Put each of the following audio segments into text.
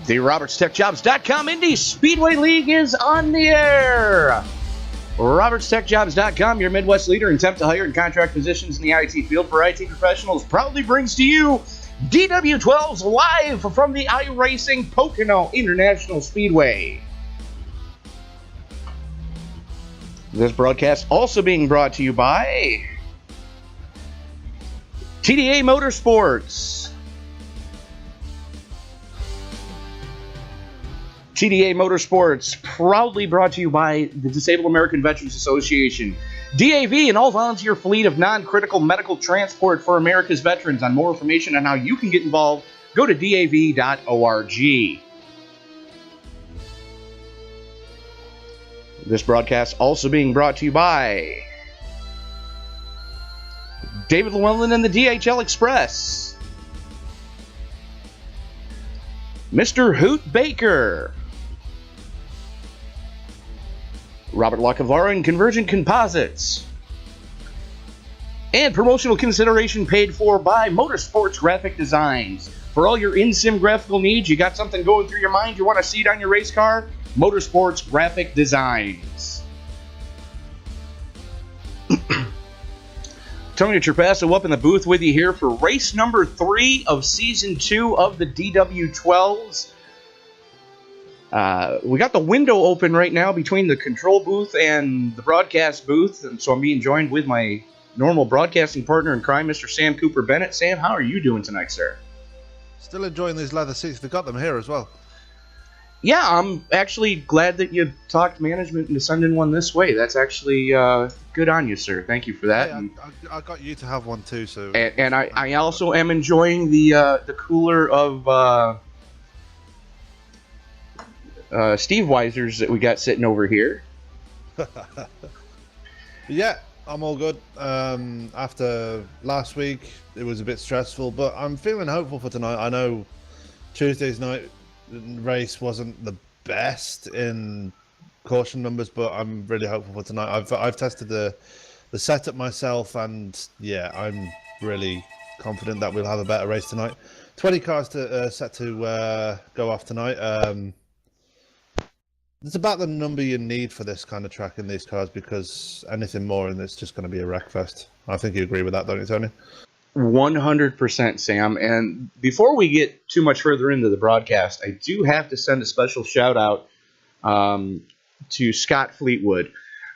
The RobertsTechJobs.com Indy Speedway League is on the air. RobertsTechJobs.com, your Midwest leader in temp to hire and contract positions in the IT field for IT professionals, proudly brings to you DW12's live from the Iracing Pocono International Speedway. This broadcast also being brought to you by TDA Motorsports. TDA Motorsports, proudly brought to you by the Disabled American Veterans Association. DAV, an all-volunteer fleet of non-critical medical transport for America's veterans. On more information on how you can get involved, go to DAV.org. This broadcast also being brought to you by David Llewellyn and the DHL Express. Mr. Hoot Baker. Robert Lacavara and Convergent Composites. And promotional consideration paid for by Motorsports Graphic Designs. For all your in-sim graphical needs, you got something going through your mind, you want to see it on your race car? Motorsports Graphic Designs. Tony Trapasso up in the booth with you here for race number 3 of Season 2 of the DW12s. We got the window open right now between the control booth and the broadcast booth, and so I'm being joined with my normal broadcasting partner in crime, Mr. Sam Cooper Bennett. Sam, how are you doing tonight, sir? Still enjoying these leather seats. They've got them here as well. Yeah, I'm actually glad that you talked management into sending one this way. That's actually good on you, sir. Thank you for that. Hey, I got you to have one too. So. And I also am enjoying the cooler of Steve Weiser's that we got sitting over here. Yeah, I'm all good. After last week, it was a bit stressful, but I'm feeling hopeful for tonight. I know Tuesday's night race wasn't the best in caution numbers, but I'm really hopeful for tonight. I've tested the setup myself, and yeah, I'm really confident that we'll have a better race tonight. 20 cars set to go off tonight. It's about the number you need for this kind of track in these cars, because anything more and it's just going to be a wreck fest. I think you agree with that, don't you, Tony? 100%, Sam. And before we get too much further into the broadcast, I do have to send a special shout out to Scott Fleetwood.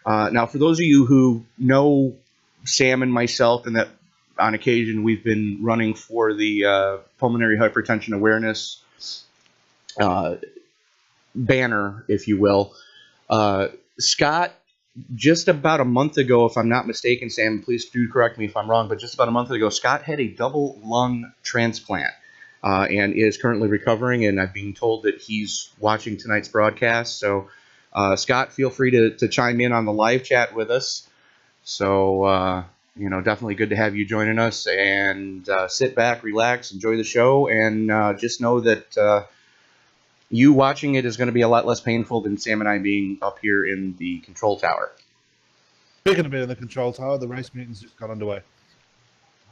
Now, for those of you who know Sam and myself, and that on occasion we've been running for the pulmonary hypertension awareness banner, if you will, Scott, just about a month ago, if I'm not mistaken, Sam, please do correct me if I'm wrong, but just about a month ago, Scott had a double lung transplant and is currently recovering, and I'm being told that he's watching tonight's broadcast. So, Scott, feel free to chime in on the live chat with us. So, definitely good to have you joining us, and sit back, relax, enjoy the show, and just know that you watching it is going to be a lot less painful than Sam and I being up here in the control tower. Speaking of being in the control tower, the race meeting's just got underway.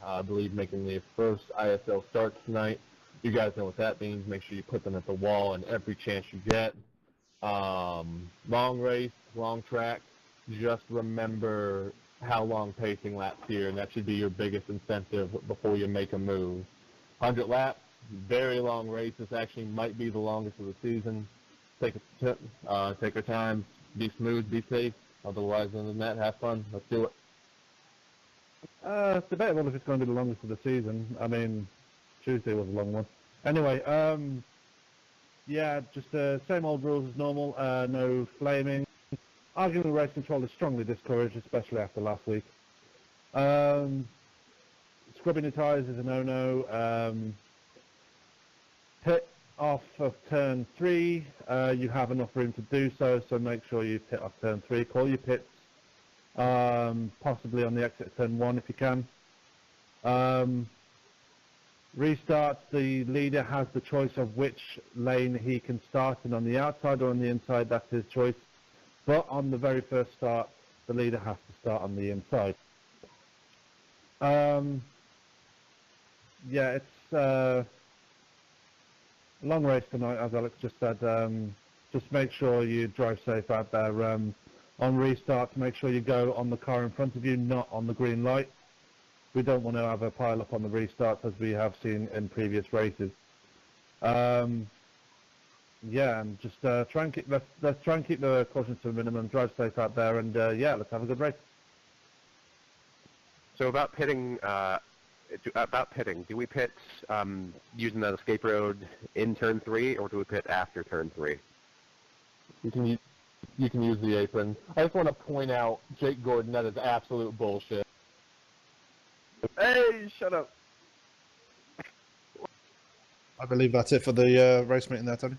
I believe making the first ISL start tonight. You guys know what that means. Make sure you put them at the wall and every chance you get. Long race, long track. Just remember how long pacing laps here, and that should be your biggest incentive before you make a move. 100 laps. Very long race. This actually might be the longest of the season. Take your time. Be smooth. Be safe. Otherwise, other than that, have fun. Let's do it. It's debatable if it's going to be the longest of the season. I mean, Tuesday was a long one. Anyway, yeah, just the same old rules as normal. No flaming. Arguing race control is strongly discouraged, especially after last week. Scrubbing the tyres is a no-no. Pit off of turn 3, you have enough room to do so, so make sure you pit off turn 3. Call your pits, possibly on the exit of turn 1 if you can. Restart, the leader has the choice of which lane he can start, and on the outside or on the inside, that's his choice. But on the very first start, the leader has to start on the inside. Yeah, it's long race tonight, as Alex just said. Just make sure you drive safe out there. On restart, make sure you go on the car in front of you, not on the green light. We don't want to have a pile up on the restarts as we have seen in previous races. Yeah, and just try and let's try and keep the caution to a minimum. Drive safe out there, and yeah, let's have a good race. So about pitting, do we pit using that escape road in turn 3, or do we pit after turn 3? You can use the apron. I just want to point out, Jake Gordon, that is absolute bullshit. Hey, shut up. I believe that's it for the race meeting there, Tony.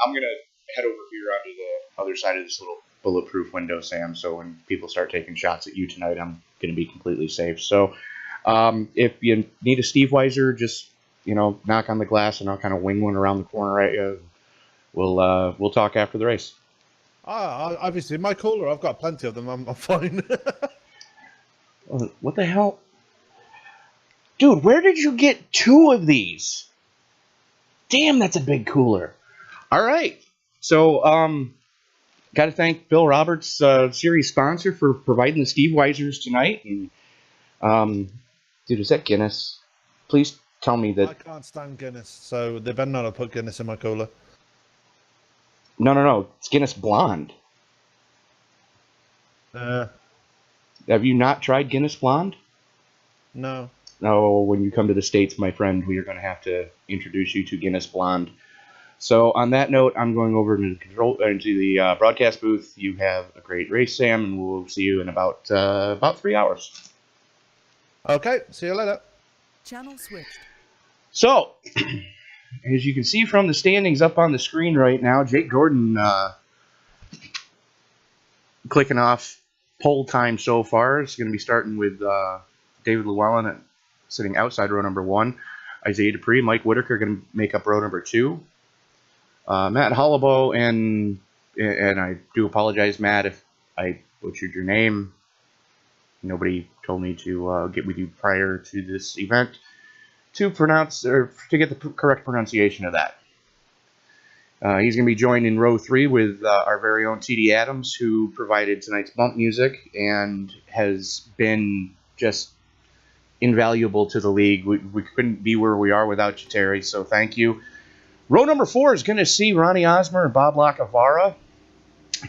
I'm going to head over here onto the other side of this little bulletproof window, Sam, so when people start taking shots at you tonight, I'm going to be completely safe. So if you need a Steve Weiser, just, knock on the glass and I'll kind of wing one around the corner at you. We'll talk after the race. Obviously, my cooler, I've got plenty of them. I'm fine. What the hell? Dude, where did you get 2 of these? Damn, that's a big cooler. All right. So, got to thank Bill Roberts, series sponsor, for providing the Steve Weisers tonight. And, dude, is that Guinness? Please tell me that. I can't stand Guinness, so they better not have put Guinness in my cooler. No. It's Guinness Blonde. Have you not tried Guinness Blonde? No. No, when you come to the States, my friend, we are going to have to introduce you to Guinness Blonde. So on that note, I'm going over into the broadcast booth. You have a great race, Sam, and we'll see you in about 3 hours. Okay, see you later. Channel switched. So, as you can see from the standings up on the screen right now, Jake Gordon clicking off pole time so far. It's going to be starting with David Llewellyn sitting outside row number 1. Isaiah Dupree, Mike Whitaker going to make up row number 2. Matt Hollabo, and I do apologize, Matt, if I butchered your name. Nobody told me to get with you prior to this event to pronounce or to get the correct pronunciation of that. He's going to be joined in row 3 with our very own TD Adams, who provided tonight's bump music and has been just invaluable to the league. We couldn't be where we are without you, Terry, so thank you. Row number 4 is going to see Ronnie Osmer and Bob Lacavara.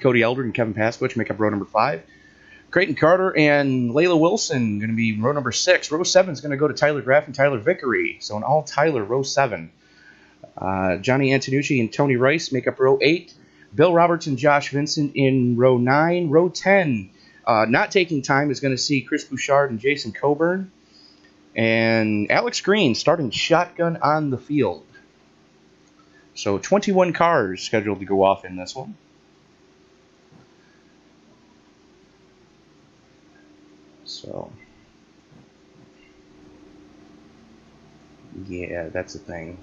Cody Eldred and Kevin Pasquich make up row number 5. Creighton Carter and Layla Wilson going to be row number 6. Row 7 is going to go to Tyler Graff and Tyler Vickery. So an all Tyler, row 7. Johnny Antonucci and Tony Rice make up row 8. Bill Roberts and Josh Vincent in row 9. Row 10, not taking time, is going to see Chris Bouchard and Jason Coburn. And Alex Green starting shotgun on the field. So 21 cars scheduled to go off in this one. So, yeah, that's the thing.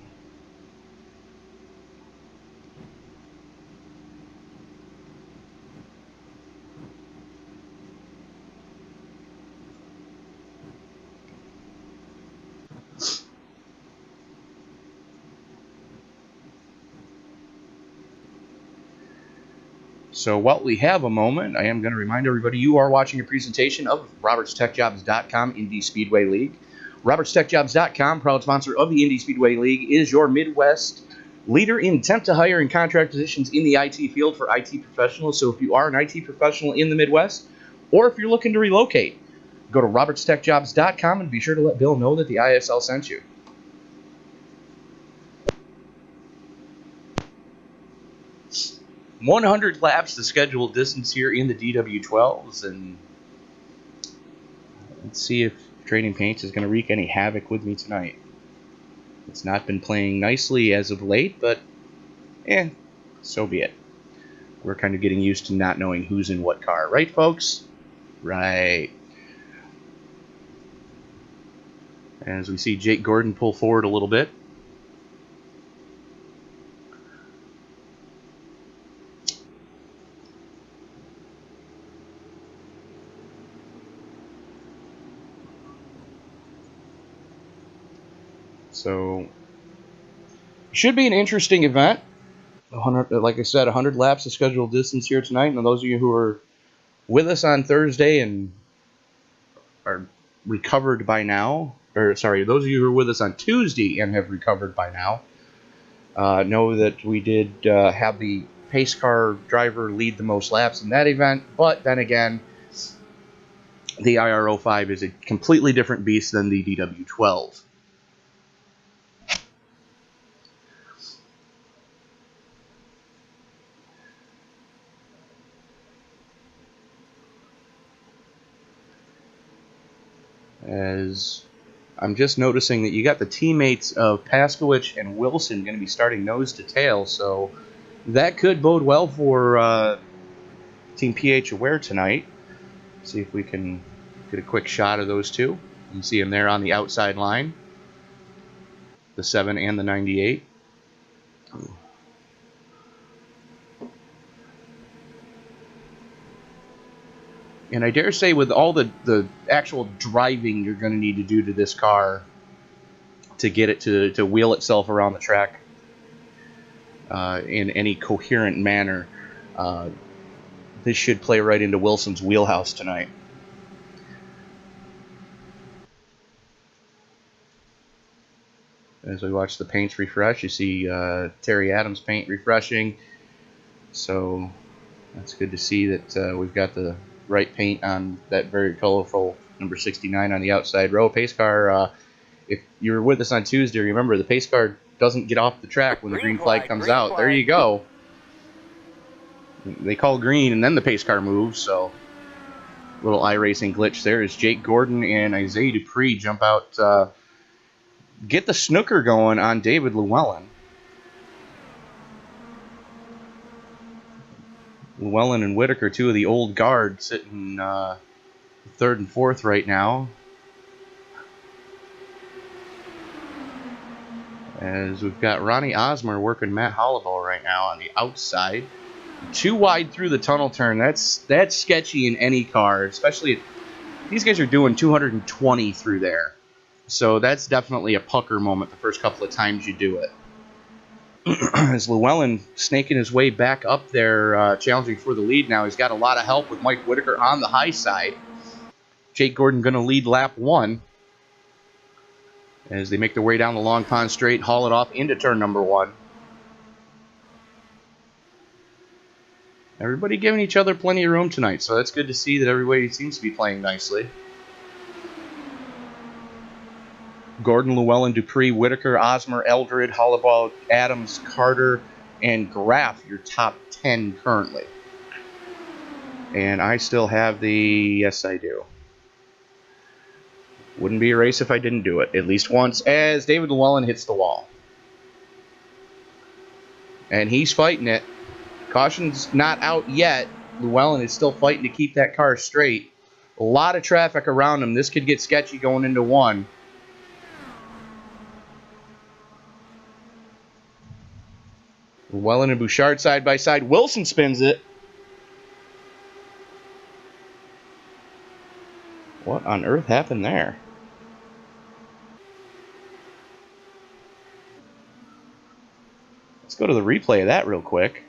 So while we have a moment, I am going to remind everybody you are watching a presentation of RobertsTechJobs.com Indy Speedway League. RobertsTechJobs.com, proud sponsor of the Indy Speedway League, is your Midwest leader in temp to hire and contract positions in the IT field for IT professionals. So if you are an IT professional in the Midwest, or if you're looking to relocate, go to RobertsTechJobs.com and be sure to let Bill know that the ISL sent you. .100 laps the scheduled distance here in the DW12s, and let's see if Trading Paints is going to wreak any havoc with me tonight. It's not been playing nicely as of late, but so be it. We're kind of getting used to not knowing who's in what car. Right, folks? Right. As we see Jake Gordon pull forward a little bit. So, should be an interesting event. 100, like I said, 100 laps of scheduled distance here tonight. And those of you who are with us on Thursday and are recovered by now, or sorry, those of you who are with us on Tuesday and have recovered by now, know that we did have the pace car driver lead the most laps in that event. But then again, the IR05 is a completely different beast than the DW12. As I'm just noticing that you got the teammates of Paskowicz and Wilson going to be starting nose to tail, so that could bode well for Team PH Aware tonight. See if we can get a quick shot of those two. You can see them there on the outside line, the 7 and the 98. And I dare say with all the actual driving you're going to need to do to this car to get it to wheel itself around the track in any coherent manner, this should play right into Wilson's wheelhouse tonight. As we watch the paints refresh, you see Terry Adams' paint refreshing. So that's good to see that we've got the right paint on that very colorful number 69 on the outside row. Pace car, if you were with us on Tuesday, remember the pace car doesn't get off the track when the green flag comes out. There you go. They call green and then the pace car moves, so little iRacing glitch there as Jake Gordon and Isaiah Dupree jump out, get the snooker going on David Llewellyn. Llewellyn and Whitaker, two of the old guard, sitting third and fourth right now. As we've got Ronnie Osmer working Matt Hollowell right now on the outside. Too wide through the tunnel turn. That's sketchy in any car, especially these guys are doing 220 through there. So that's definitely a pucker moment the first couple of times you do it. As Llewellyn snaking his way back up there, challenging for the lead now. He's got a lot of help with Mike Whitaker on the high side. Jake Gordon going to lead lap 1. As they make their way down the Long Pond Straight, haul it off into turn number 1. Everybody giving each other plenty of room tonight, so that's good to see that everybody seems to be playing nicely. Gordon, Llewellyn, Dupree, Whitaker, Osmer, Eldred, Hollowell, Adams, Carter, and Graff, your top 10 currently. And I still have the... Yes, I do. Wouldn't be a race if I didn't do it, at least once, as David Llewellyn hits the wall. And he's fighting it. Caution's not out yet. Llewellyn is still fighting to keep that car straight. A lot of traffic around him. This could get sketchy going into 1. Llewellyn and Bouchard side by side. Wilson spins it. What on earth happened there? Let's go to the replay of that real quick.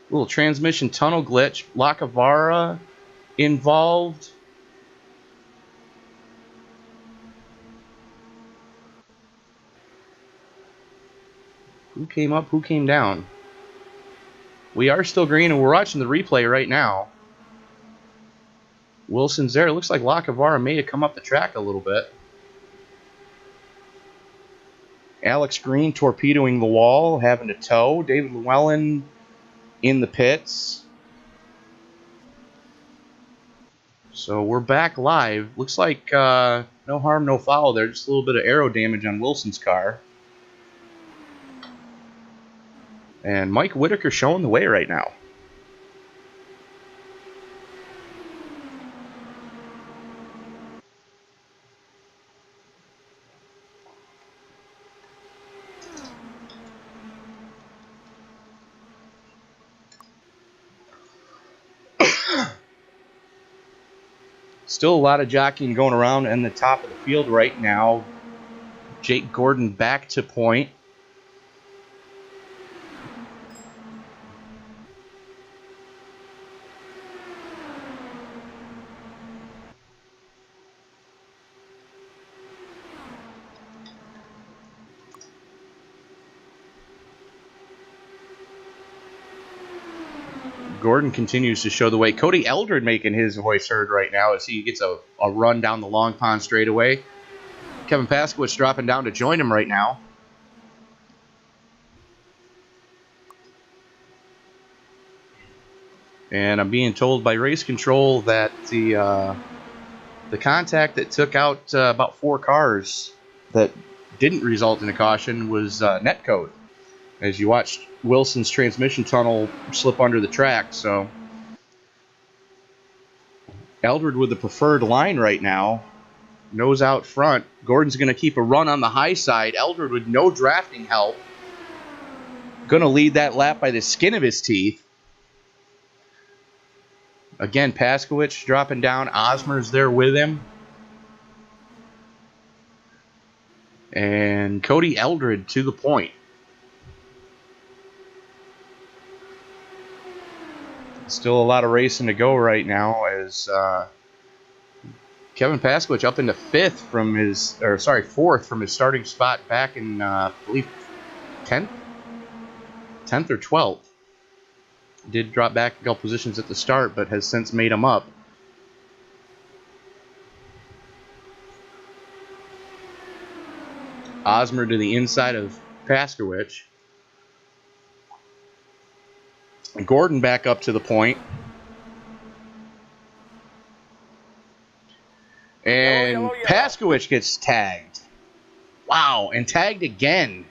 Little transmission tunnel glitch. Lacavara involved. Who came up? Who came down? We are still green, and we're watching the replay right now. Wilson's there. It looks like Lacavara may have come up the track a little bit. Alex Green torpedoing the wall, having to tow. David Llewellyn in the pits. So we're back live. Looks like no harm, no foul there. Just a little bit of aero damage on Wilson's car. And Mike Whitaker showing the way right now. Still a lot of jockeying going around in the top of the field right now. Jake Gordon back to point. Gordon continues to show the way. Cody Eldred making his voice heard right now as he gets a run down the long pond straightaway. Kevin Paskowitz dropping down to join him right now. And I'm being told by race control that the contact that took out about 4 cars that didn't result in a caution was netcode. As you watched Wilson's transmission tunnel slip under the track, so Eldred with the preferred line right now. Nose out front. Gordon's going to keep a run on the high side. Eldred with no drafting help. Going to lead that lap by the skin of his teeth. Again, Paskowitz dropping down. Osmer's there with him. And Cody Eldred to the point. Still a lot of racing to go right now as Kevin Paskowitz up into fourth from his starting spot back in I believe 10th or 12th. Did drop back a couple positions at the start, but has since made them up. Osmer to the inside of Paskowitz. Gordon back up to the point. And Paskowitz gets tagged. Wow, and tagged again.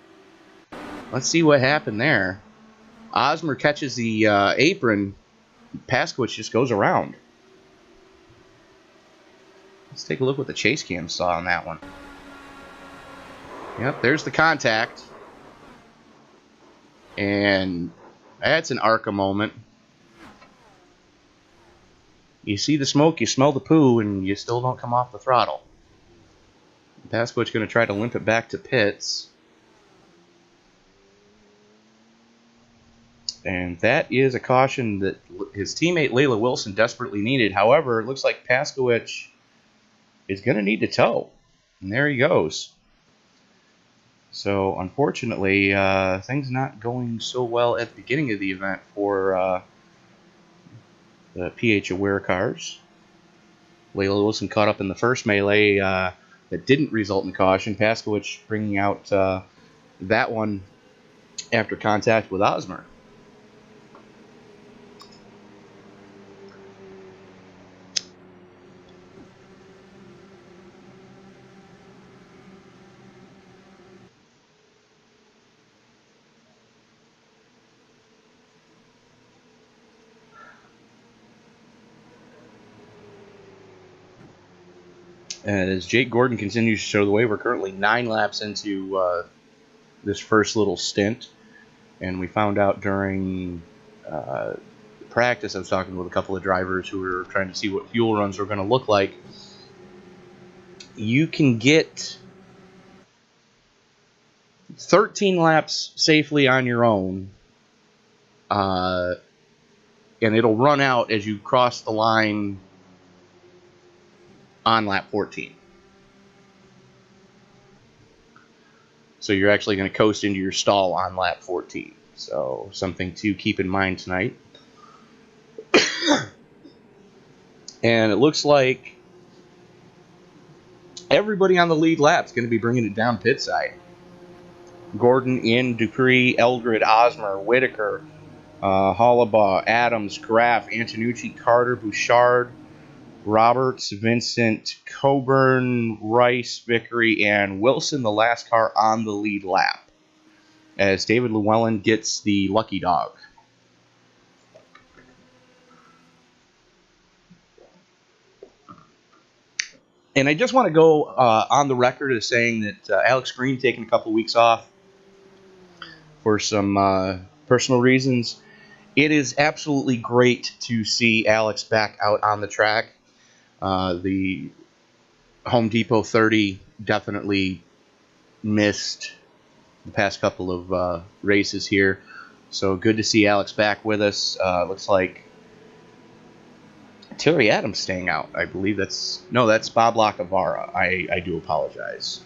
Let's see what happened there. Osmer catches the apron. Paskowitz just goes around. Let's take a look what the chase cam saw on that one. Yep, there's the contact. And that's an ARCA moment. You see the smoke, you smell the poo, and you still don't come off the throttle. Paskowitz going to try to limp it back to pits. And that is a caution that his teammate Layla Wilson desperately needed. However, it looks like Paskowitz is going to need to tow. And there he goes. So, unfortunately, things not going so well at the beginning of the event for the PH-aware cars. Layla Wilson caught up in the first melee that didn't result in caution. Paskowitz bringing out that one after contact with Osmer. And as Jake Gordon continues to show the way, we're currently 9 laps into this first little stint. And we found out during practice, I was talking with a couple of drivers who were trying to see what fuel runs were going to look like. You can get 13 laps safely on your own. And it'll run out as you cross the line on lap 14. So you're actually going to coast into your stall on lap 14. So something to keep in mind tonight. And it looks like everybody on the lead lap is going to be bringing it down pit side. Gordon in, Dupree, Eldred, Osmer, Whitaker, Hollabaugh, Adams, Graff, Antonucci, Carter, Bouchard, Roberts, Vincent, Coburn, Rice, Vickery, and Wilson, the last car on the lead lap, as David Llewellyn gets the lucky dog. And I just want to go on the record as saying that Alex Green taking a couple of weeks off for some personal reasons. It is absolutely great to see Alex back out on the track. The Home Depot 30 definitely missed the past couple of races here. So good to see Alex back with us. Looks like Terry Adams staying out. I believe that's Bob Lacavara. I do apologize.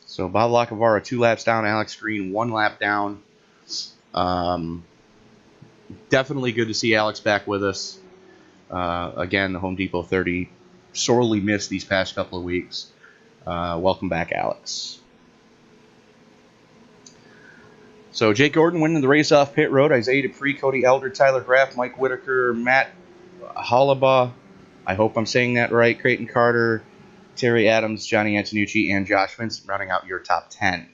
So Bob Lacavara 2 laps down, Alex Green 1 lap down. Definitely good to see Alex back with us. Again, the Home Depot 30 sorely missed these past couple of weeks. Welcome back, Alex. So Jake Gordon winning the race off pit road. Isaiah Dupree, Cody Elder, Tyler Graff, Mike Whitaker, Matt Hollabaugh. I hope I'm saying that right. Creighton Carter, Terry Adams, Johnny Antonucci, and Josh Vincent running out your top 10.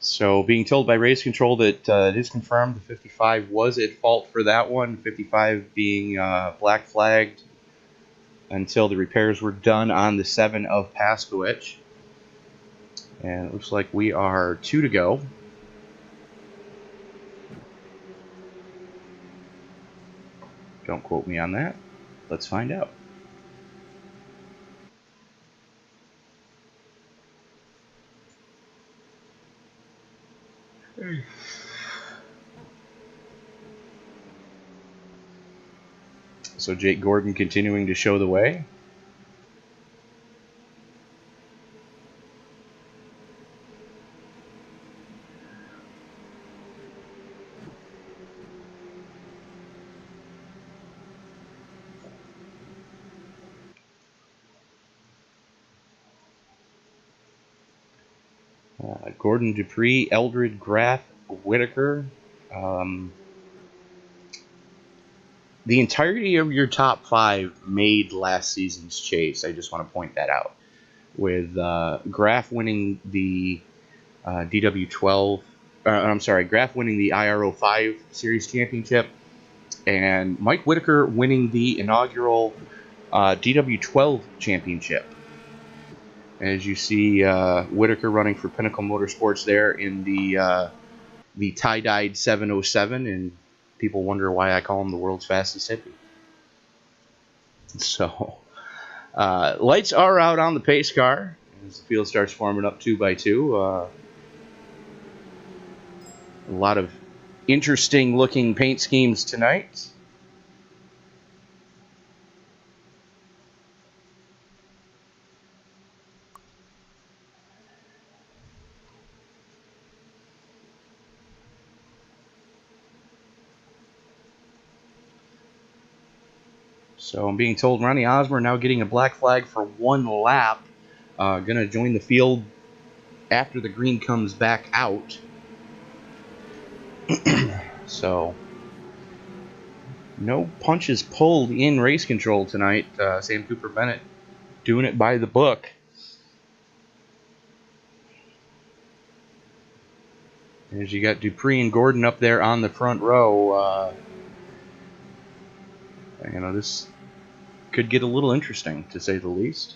So being told by race control that it is confirmed the 55 was at fault for that one. 55 being black flagged until the repairs were done on the 7 of Paskowich. And it looks like we are 2 to go. Don't quote me on that. Let's find out. So Jake Gordon continuing to show the way. Gordon, Dupree, Eldred, Graff, Whitaker. The entirety of your top 5 made last season's chase. I just want to point that out. With Graff winning the DW12, I'm sorry, Graff winning the IRO5 Series Championship, and Mike Whitaker winning the inaugural DW12 Championship. As you see, Whitaker running for Pinnacle Motorsports there in the tie-dyed 707, and people wonder why I call him the world's fastest hippie. So, lights are out on the pace car as the field starts forming up 2 by 2. A lot of interesting looking paint schemes tonight. So I'm being told Ronnie Osmer now getting a black flag for 1 lap. Going to join the field after the green comes back out. So no punches pulled in race control tonight. Sam Cooper Bennett doing it by the book. As you got Dupree and Gordon up there on the front row, this could get a little interesting, to say the least.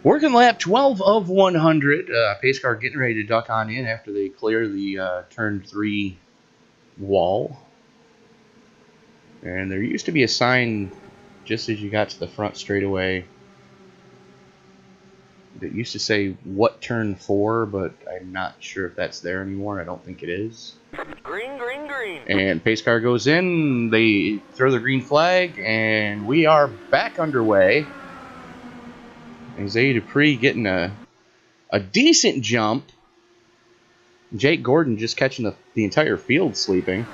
Working lap 12 of 100. Pace car getting ready to duck on in after they clear the turn 3 wall. And there used to be a sign just as you got to the front straightaway that used to say what turn 4, but I'm not sure if that's there anymore. I don't think it is. Green, green, green. And pace car goes in. They throw the green flag, and we are back underway. Isaiah Dupree getting a decent jump. Jake Gordon just catching the entire field sleeping.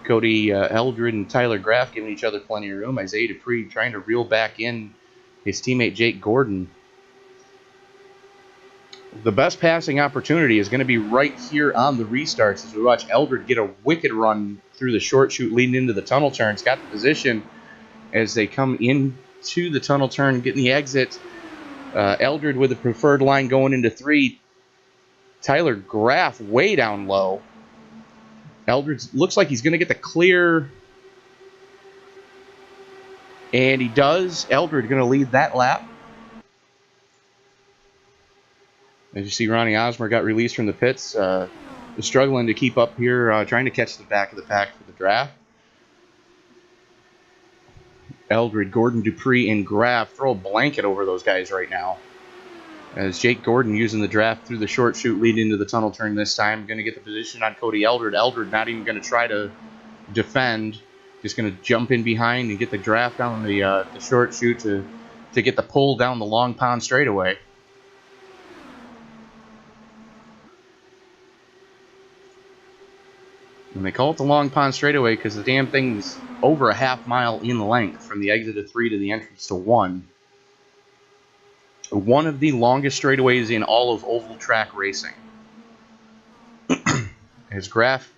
Cody Eldred and Tyler Graff giving each other plenty of room. Isaiah Dupree trying to reel back in his teammate Jake Gordon. The best passing opportunity is going to be right here on the restarts as we watch Eldred get a wicked run through the short chute leading into the tunnel turn. It's got the position as they come into the tunnel turn, getting the exit. Eldred with the preferred line going into 3. Tyler Graff way down low. Eldred looks like he's going to get the clear. And he does. Eldred going to lead that lap. As you see, Ronnie Osmer got released from the pits. Struggling to keep up here, trying to catch the back of the pack for the draft. Eldred, Gordon, Dupree, and Graff throw a blanket over those guys right now. As Jake Gordon using the draft through the short chute leading into the tunnel turn this time. Going to get the position on Cody Eldred. Eldred not even going to try to defend. Just going to jump in behind and get the draft down the short chute to get the pull down the Long Pond straightaway. And they call it the Long Pond straightaway because the damn thing's over a half mile in length from the exit of 3 to the entrance to 1. One of the longest straightaways in all of oval track racing. As Graff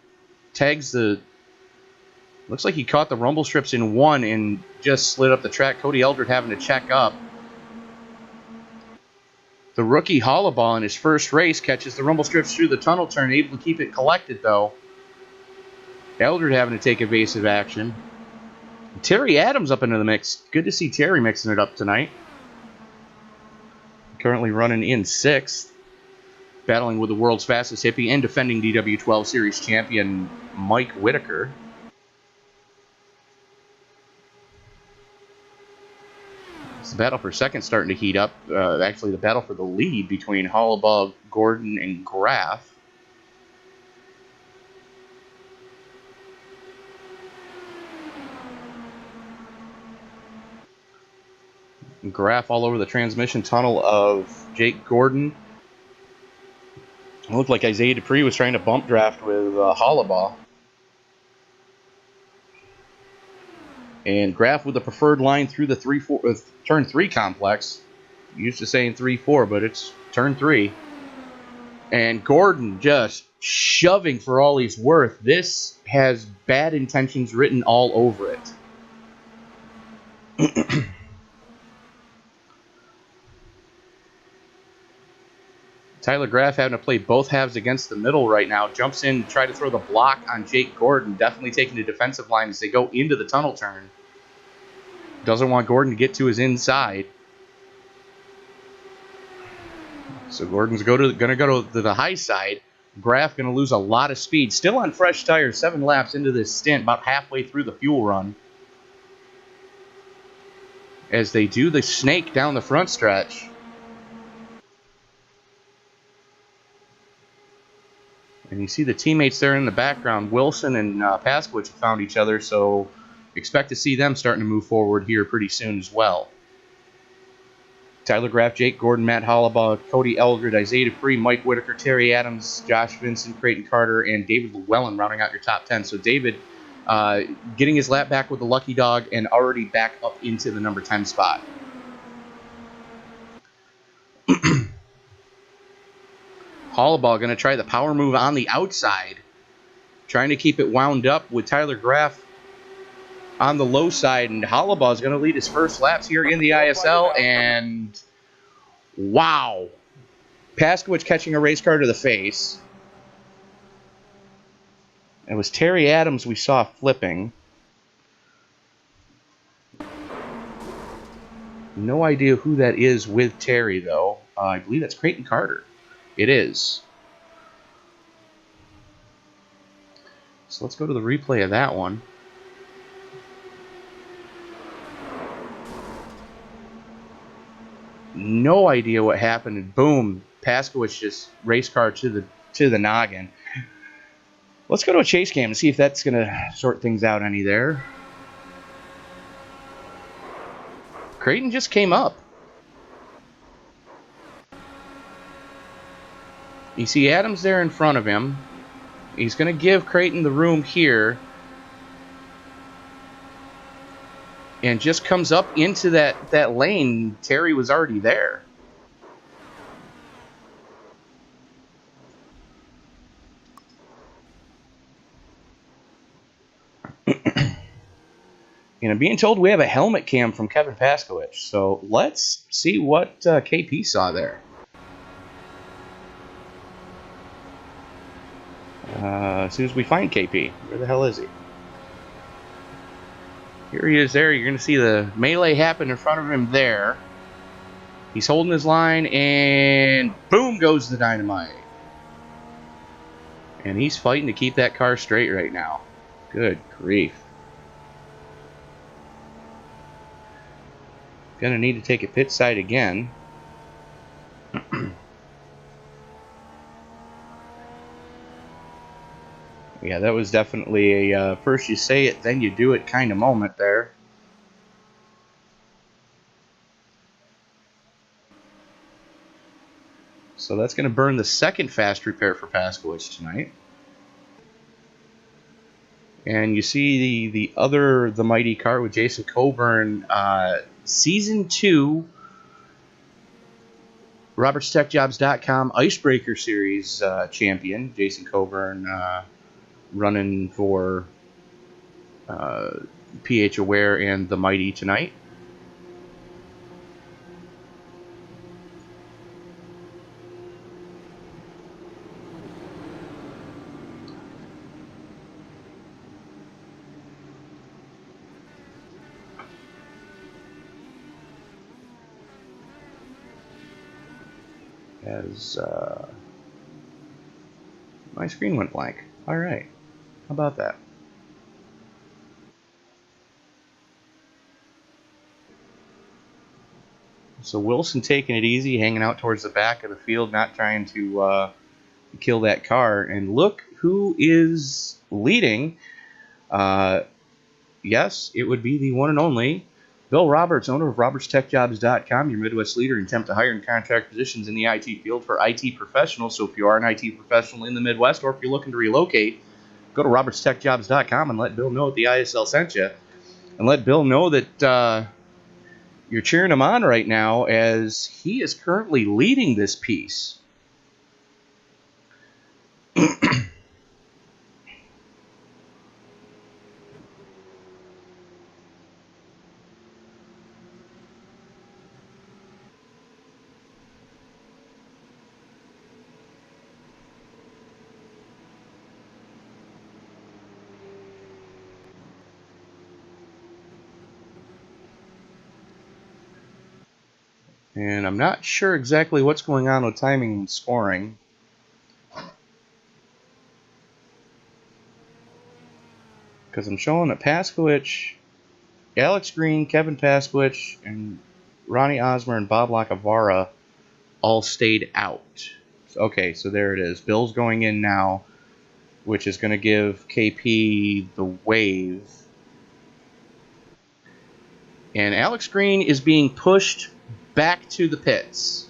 tags looks like he caught the rumble strips in 1 and just slid up the track. Cody Eldred having to check up. The rookie Hollabaugh in his first race catches the rumble strips through the tunnel turn, able to keep it collected though. Eldred having to take evasive action. Terry Adams up into the mix. Good to see Terry mixing it up tonight. Currently running in 6th. Battling with the world's fastest hippie and defending DW12 Series champion Mike Whitaker. It's the battle for second starting to heat up. Actually, the battle for the lead between Hollabaugh, Gordon, and Graff. Graff all over the transmission tunnel of Jake Gordon. It looked like Isaiah Dupree was trying to bump draft with Hollabaugh. And Graff with the preferred line through the turn 3 complex. Used to saying 3-4, but it's turn 3. And Gordon just shoving for all he's worth. This has bad intentions written all over it. Tyler Graff having to play both halves against the middle right now. Jumps in to try to throw the block on Jake Gordon. Definitely taking the defensive line as they go into the tunnel turn. Doesn't want Gordon to get to his inside. So Gordon's going to go to the high side. Graff going to lose a lot of speed. Still on fresh tires, 7 laps into this stint, about halfway through the fuel run. As they do the snake down the front stretch. And you see the teammates there in the background. Wilson and Paskowitz have found each other, so expect to see them starting to move forward here pretty soon as well. Tyler Graff, Jake Gordon, Matt Hollabaugh, Cody Eldred, Isaiah Dupree, Mike Whitaker, Terry Adams, Josh Vincent, Creighton Carter, and David Llewellyn rounding out your top 10. So David getting his lap back with the lucky dog and already back up into the number 10 spot. Hollabaugh going to try the power move on the outside. Trying to keep it wound up with Tyler Graff on the low side, and Hollabaugh is going to lead his first laps here in the ISL, and wow. Paskowicz catching a race car to the face. It was Terry Adams we saw flipping. No idea who that is with Terry, though. I believe that's Creighton Carter. It is. So let's go to the replay of that one. No idea what happened, and boom, Paskowicz just race car to the noggin. Let's go to a chase cam and see if that's going to sort things out any there. Creighton just came up. You see Adams there in front of him. He's going to give Creighton the room here. And just comes up into that lane. Terry was already there. And I'm being told we have a helmet cam from Kevin Paskowicz. So let's see what KP saw there. As soon as we find KP. Where the hell is he? Here he is there. You're going to see the melee happen in front of him there. He's holding his line, and boom goes the dynamite. And he's fighting to keep that car straight right now. Good grief. Gonna need to take a pit side again. Yeah, that was definitely a first you say it, then you do it kind of moment there. So that's going to burn the second fast repair for Paskowicz tonight. And you see the mighty car with Jason Coburn, Season 2, RobertsTechJobs.com Icebreaker Series champion. Jason Coburn running for PH Aware and the Mighty tonight. As my screen went blank. All right. How about that? So Wilson taking it easy, hanging out towards the back of the field, not trying to kill that car. And look who is leading. Yes, it would be the one and only Bill Roberts, owner of RobertsTechJobs.com, your Midwest leader in temp to hire and contract positions in the IT field for IT professionals. So if you are an IT professional in the Midwest, or if you're looking to relocate, go to RobertsTechJobs.com and let Bill know that the ISL sent you. And let Bill know that you're cheering him on right now, as he is currently leading this piece. And I'm not sure exactly what's going on with timing and scoring. Because I'm showing that Paskowicz, Alex Green, Kevin Paskowicz, and Ronnie Osmer and Bob Lacavara all stayed out. Okay, so there it is. Bill's going in now, which is going to give KP the wave. And Alex Green is being pushed back to the pits.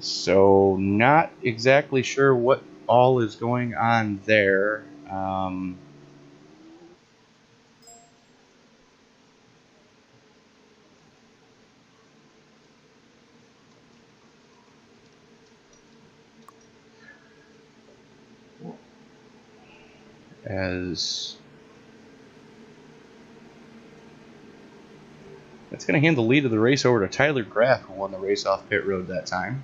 So not exactly sure what all is going on there. As that's going to hand the lead of the race over to Tyler Graff, who won the race off pit road that time.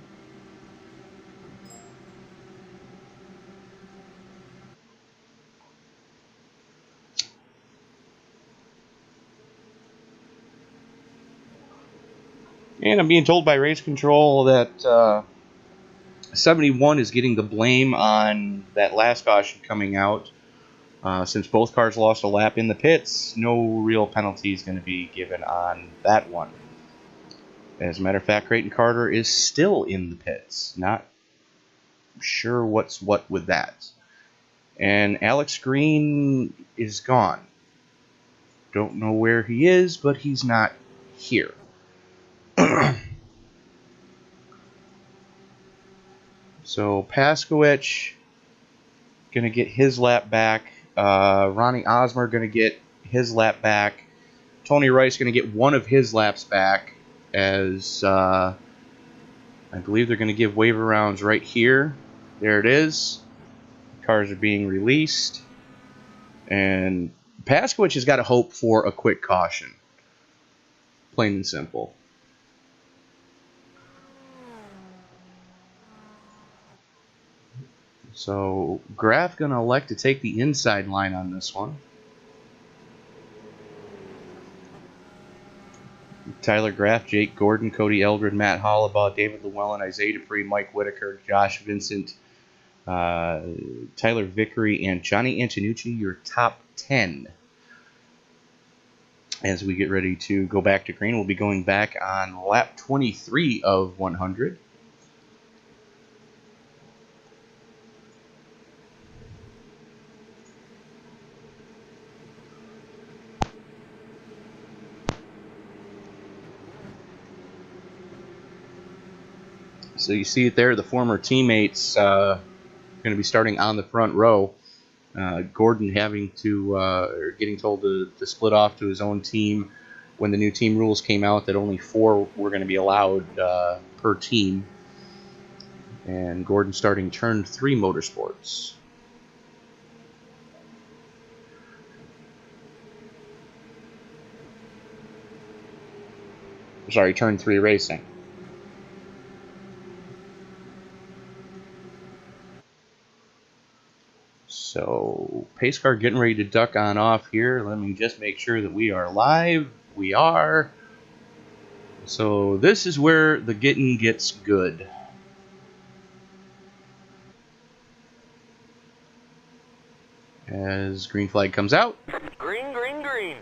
And I'm being told by race control that 71 is getting the blame on that last caution coming out. Since both cars lost a lap in the pits, no real penalty is going to be given on that one. As a matter of fact, Creighton Carter is still in the pits. Not sure what's what with that. And Alex Green is gone. Don't know where he is, but he's not here. So Paskowicz going to get his lap back. Ronnie Osmer going to get his lap back. Tony Rice going to get one of his laps back, as I believe they're going to give waiver rounds right here. There it is. Cars are being released. And Paskowicz has got to hope for a quick caution. Plain and simple. So Graff going to elect to take the inside line on this one. Tyler Graff, Jake Gordon, Cody Eldred, Matt Hollabaugh, David Llewellyn, Isaiah Dupree, Mike Whitaker, Josh Vincent, Tyler Vickery, and Johnny Antonucci, your top 10. As we get ready to go back to green, we'll be going back on lap 23 of 100. So you see it there, the former teammates going to be starting on the front row. Gordon having to, or getting told to split off to his own team when the new team rules came out that only 4 were going to be allowed per team. And Gordon starting turn 3 motorsports. Sorry, turn 3 racing. So, pace car getting ready to duck on off here. Let me just make sure that we are live. We are. So, this is where the getting gets good. As green flag comes out. Green, green, green.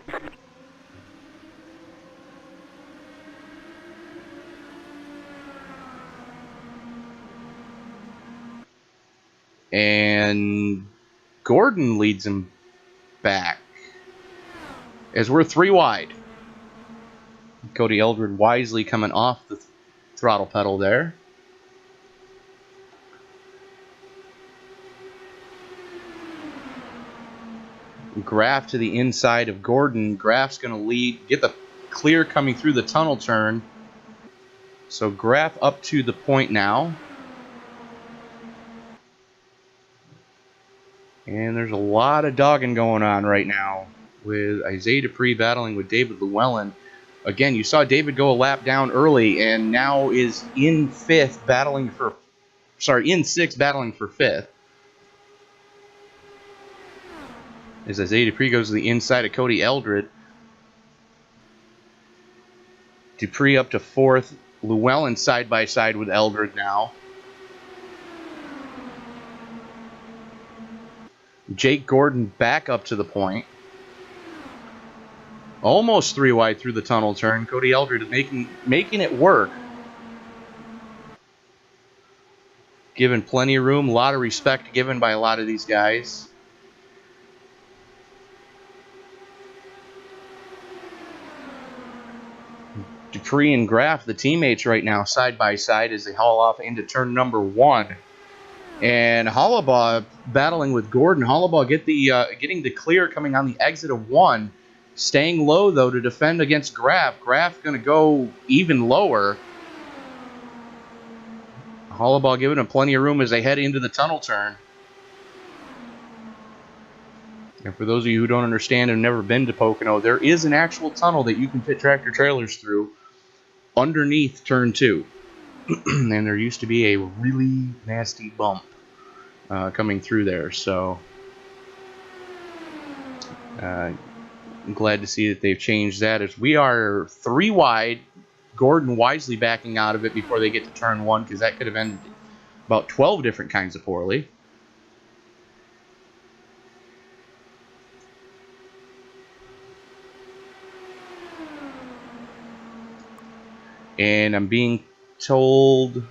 And Gordon leads him back as we're 3 wide. Cody Eldred wisely coming off the throttle pedal there. Graff to the inside of Gordon. Graff's going to lead, get the clear coming through the tunnel turn. So Graff up to the point now. And there's a lot of dogging going on right now with Isaiah Dupree battling with David Llewellyn. Again, you saw David go a lap down early and now is in 6th battling for 5th. As Isaiah Dupree goes to the inside of Cody Eldred. Dupree up to 4th. Llewellyn side by side with Eldred now. Jake Gordon back up to the point. Almost 3 wide through the tunnel turn. Cody Eldred is making it work. Given plenty of room. A lot of respect given by a lot of these guys. Dupree and Graff, the teammates right now, side by side as they haul off into turn number 1. And Hollabaugh battling with Gordon. Hollabaugh getting the clear coming on the exit of 1. Staying low, though, to defend against Graff. Graff going to go even lower. Hollabaugh giving him plenty of room as they head into the tunnel turn. And for those of you who don't understand and have never been to Pocono, there is an actual tunnel that you can pit tractor trailers through underneath turn 2. And there used to be a really nasty bump coming through there. So I'm glad to see that they've changed that, as we are 3 wide. Gordon wisely backing out of it before they get to turn 1, because that could have ended about 12 different kinds of poorly. And I'm being told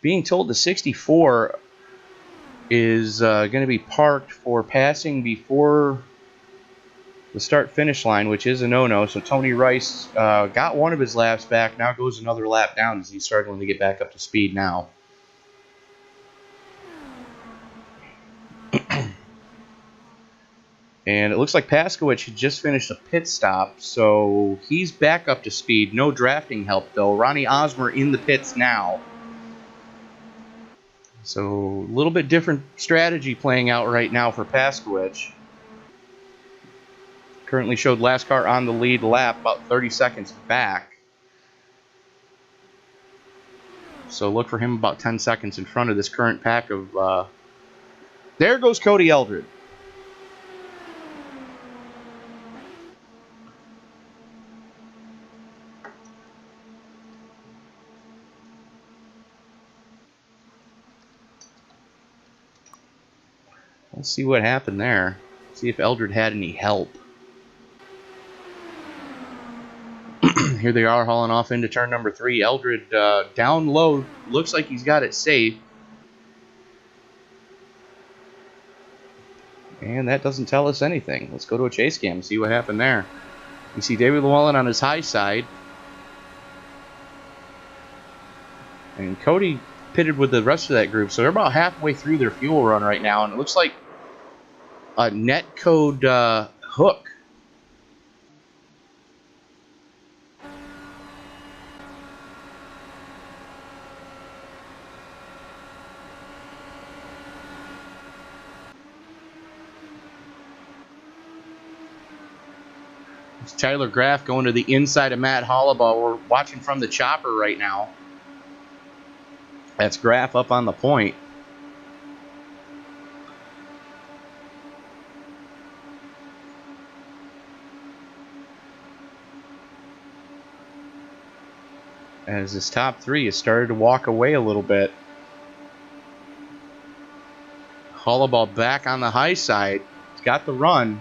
the 64 is going to be parked for passing before the start-finish line, which is a no-no. So Tony Rice got one of his laps back. Now goes another lap down as he's struggling to get back up to speed now. And it looks like Paskowicz had just finished a pit stop, so he's back up to speed. No drafting help, though. Ronnie Osmer in the pits now. So a little bit different strategy playing out right now for Paskowicz. Currently showed last car on the lead lap, about 30 seconds back. So look for him about 10 seconds in front of this current pack of... There goes Cody Eldred. Let's see what happened there. See if Eldred had any help. Here they are hauling off into turn number 3. Eldred down low. Looks like he's got it safe. And that doesn't tell us anything. Let's go to a chase cam and see what happened there. You see David Llewellyn on his high side. And Cody pitted with the rest of that group. So they're about halfway through their fuel run right now. And it looks like a netcode hook. It's Tyler Graff going to the inside of Matt Hollabaugh. We're watching from the chopper right now. That's Graff up on the point. As this top 3 has started to walk away a little bit. Hollabaugh back on the high side. He's got the run.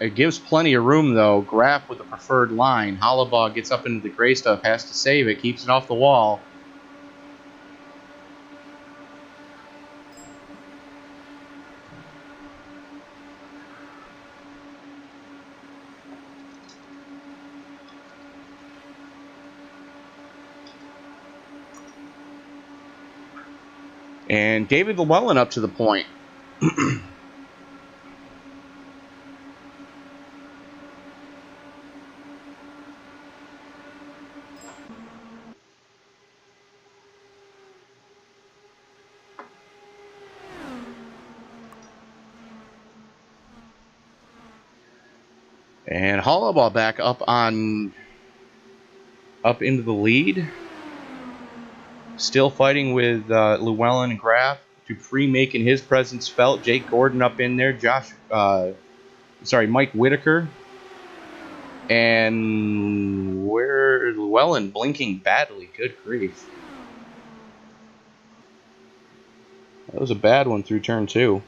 It gives plenty of room, though. Graff with the preferred line. Hollabaugh gets up into the gray stuff, has to save it, keeps it off the wall. And David Llewellyn up to the point. And Hollabaugh back up into the lead. Still fighting with Llewellyn and Graff. Dupree making his presence felt. Jake Gordon up in there. Mike Whitaker. And where Llewellyn blinking badly. Good grief. That was a bad one through turn 2.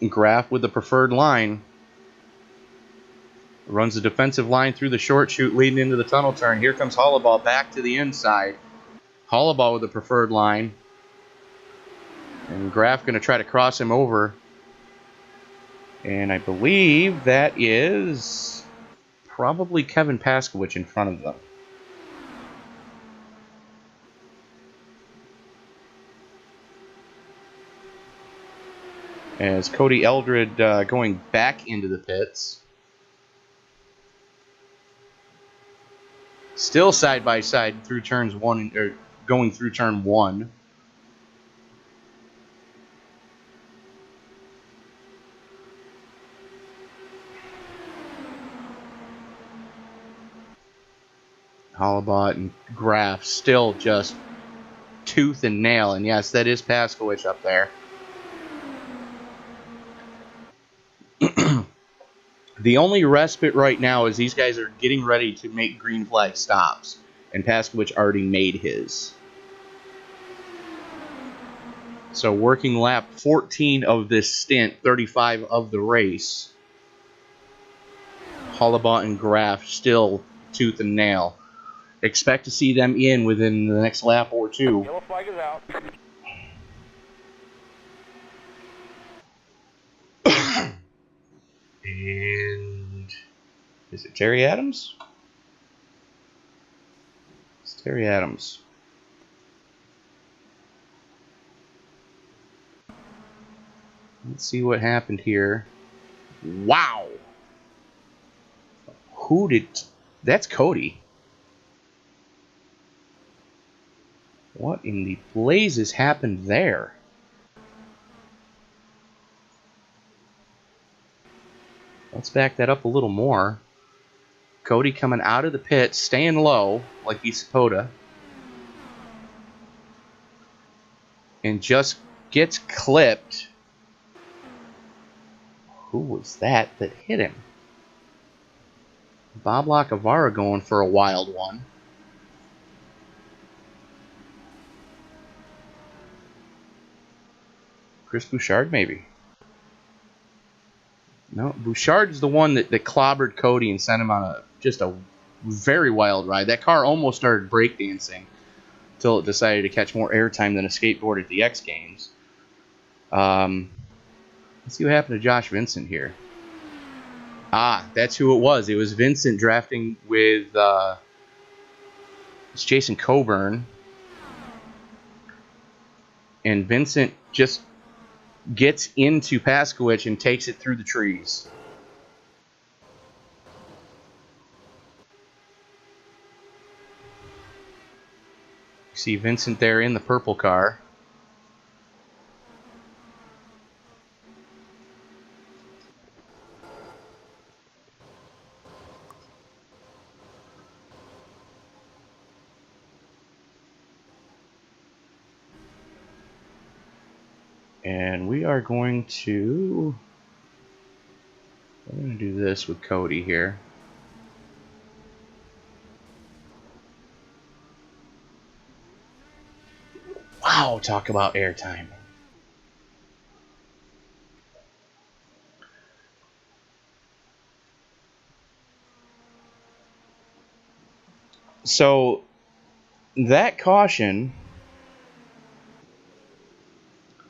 Graf with the preferred line. Runs the defensive line through the short chute leading into the tunnel turn. Here comes Hollabaugh back to the inside. Hollabaugh with the preferred line. And Graf going to try to cross him over. And I believe that is probably Kevin Paskowicz in front of them. As Cody Eldred going back into the pits. Still side by side through turns one, or going through turn one. Hollabaugh and Graf still just tooth and nail. And yes, that is Paskowicz up there. The only respite right now is these guys are getting ready to make green flag stops. And Paskowicz already made his. So working lap 14 of this stint, 35 of the race. Hollabaugh and Graf still tooth and nail. Expect to see them in within the next lap or two. Yellow flag is out. And is it Terry Adams? It's Terry Adams. Let's see what happened here. Wow! Who did... That's Cody. What in the blazes happened there? Let's back that up a little more. Cody coming out of the pit, staying low, like he's supposed to. And just gets clipped. Who was that hit him? Bob Lacavara going for a wild one. Chris Bouchard, maybe. No, Bouchard's the one that clobbered Cody and sent him on just a very wild ride. That car almost started breakdancing until it decided to catch more airtime than a skateboard at the X Games. Let's see what happened to Josh Vincent here. Ah, that's who it was. It was Vincent drafting with it's Jason Coburn. And Vincent just gets into Paskowicz and takes it through the trees. You see Vincent there in the purple car. And we are going to... We're going to do this with Cody here. Wow, talk about airtime. So, that caution,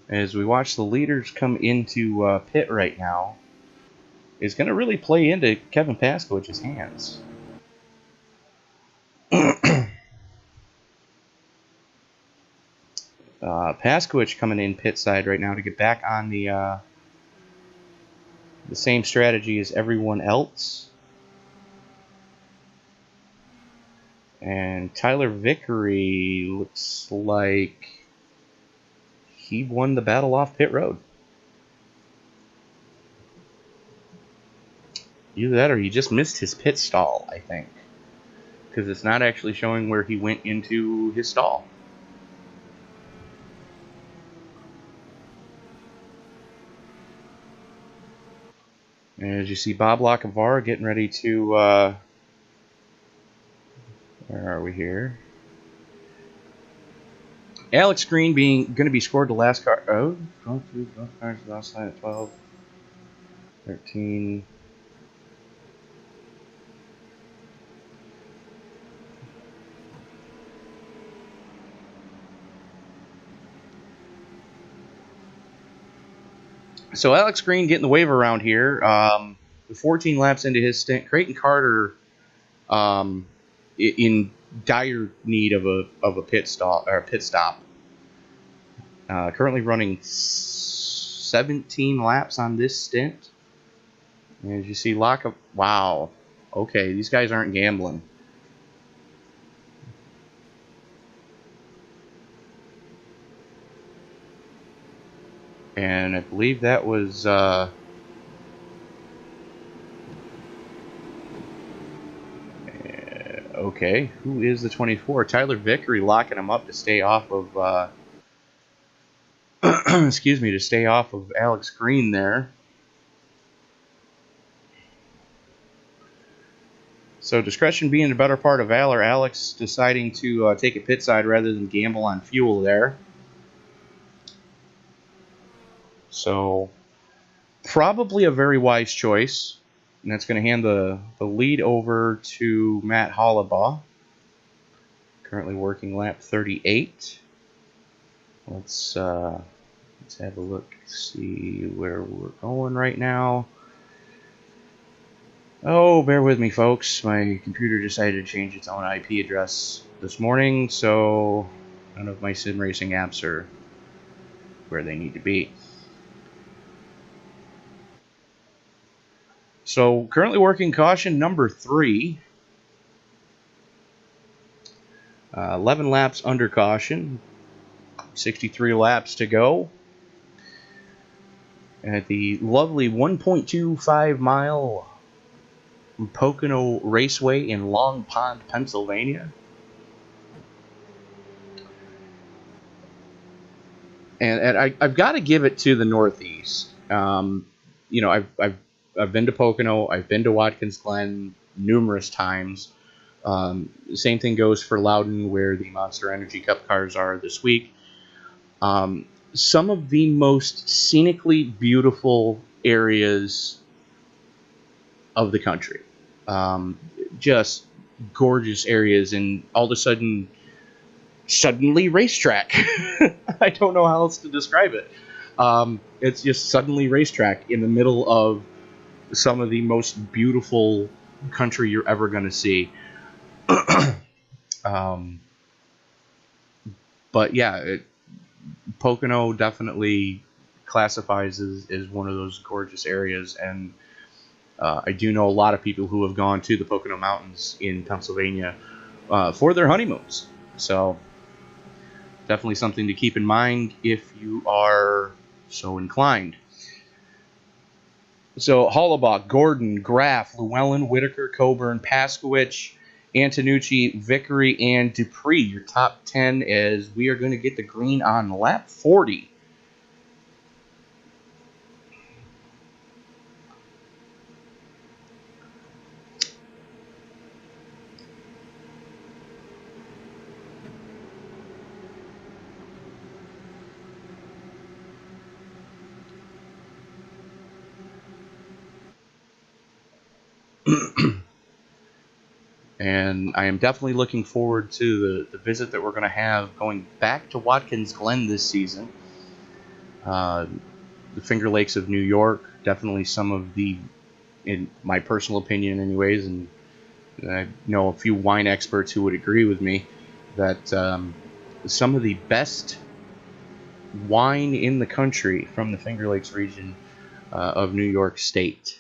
as we watch the leaders come into pit right now, is going to really play into Kevin Paskowicz's hands. Paskowicz coming in pit side right now to get back on the same strategy as everyone else. And Tyler Vickery looks like he won the battle off pit road. Either that or he just missed his pit stall, I think. Because it's not actually showing where he went into his stall. And as you see Bob Lacavara getting ready to... where are we here? Alex Green going to be scored the last car. Oh, 12 through both cars last night at 12. 13. So Alex Green getting the wave around here. 14 laps into his stint. Creighton Carter in dire need of a pit stop. Currently running 17 laps on this stint. And as you see, lockup. Wow. Okay, these guys aren't gambling. And I believe that was okay. Who is the 24? Tyler Vickery locking him up to stay off of excuse me, to stay off of Alex Green there. So discretion being the better part of valor, Alex deciding to take a pit side rather than gamble on fuel there. So probably a very wise choice. And that's going to hand the lead over to Matt Hollabaugh. Currently working lap 38. Let's have a look, see where we're going right now. Oh, bear with me, folks. My computer decided to change its own IP address this morning, so none of my sim racing apps are where they need to be. So currently working caution number 3. 11 laps under caution. 63 laps to go. At the lovely 1.25 mile Pocono Raceway in Long Pond, Pennsylvania. And I've got to give it to the Northeast. You know, I've been to Pocono. I've been to Watkins Glen numerous times. The same thing goes for Loudon, where the Monster Energy Cup cars are this week. Some of the most scenically beautiful areas of the country. Just gorgeous areas, and all of a sudden, suddenly racetrack. I don't know how else to describe it. It's just suddenly racetrack in the middle of some of the most beautiful country you're ever going to see. But yeah, Pocono definitely classifies as one of those gorgeous areas, and I do know a lot of people who have gone to the Pocono Mountains in Pennsylvania for their honeymoons. So definitely something to keep in mind if you are so inclined. So Hollabaugh, Gordon, Graff, Llewellyn, Whitaker, Coburn, Paskowicz, Antonucci, Vickery, and Dupree, your top 10, as we are going to get the green on lap 40. And I am definitely looking forward to the visit that we're going to have going back to Watkins Glen this season. The Finger Lakes of New York, definitely some of the, in my personal opinion anyways, and I know a few wine experts who would agree with me, that some of the best wine in the country from the Finger Lakes region of New York State.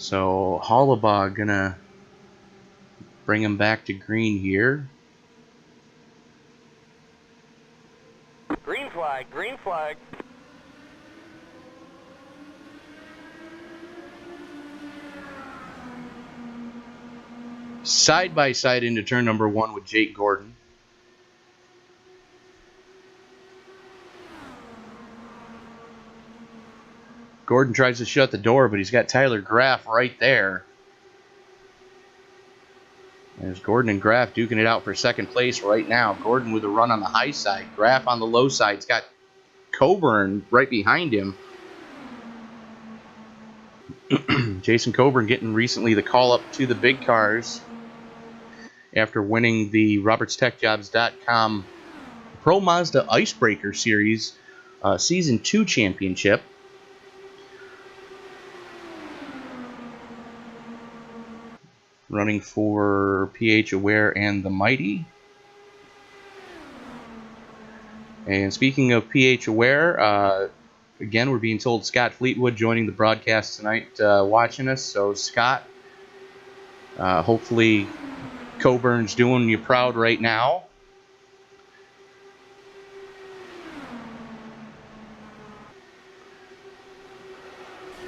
So Hollabaugh gonna bring him back to green here. Green flag, green flag. Side by side into turn number 1 with Jake Gordon. Gordon tries to shut the door, but he's got Tyler Graff right there. There's Gordon and Graff duking it out for second place right now. Gordon with a run on the high side. Graff on the low side. He's got Coburn right behind him. Jason Coburn getting recently the call up to the big cars after winning the RobertsTechJobs.com Pro Mazda Icebreaker Series Season 2 championship. Running for PH Aware and the Mighty. And speaking of PH Aware, again, we're being told Scott Fleetwood joining the broadcast tonight watching us. So, Scott, hopefully Coburn's doing you proud right now.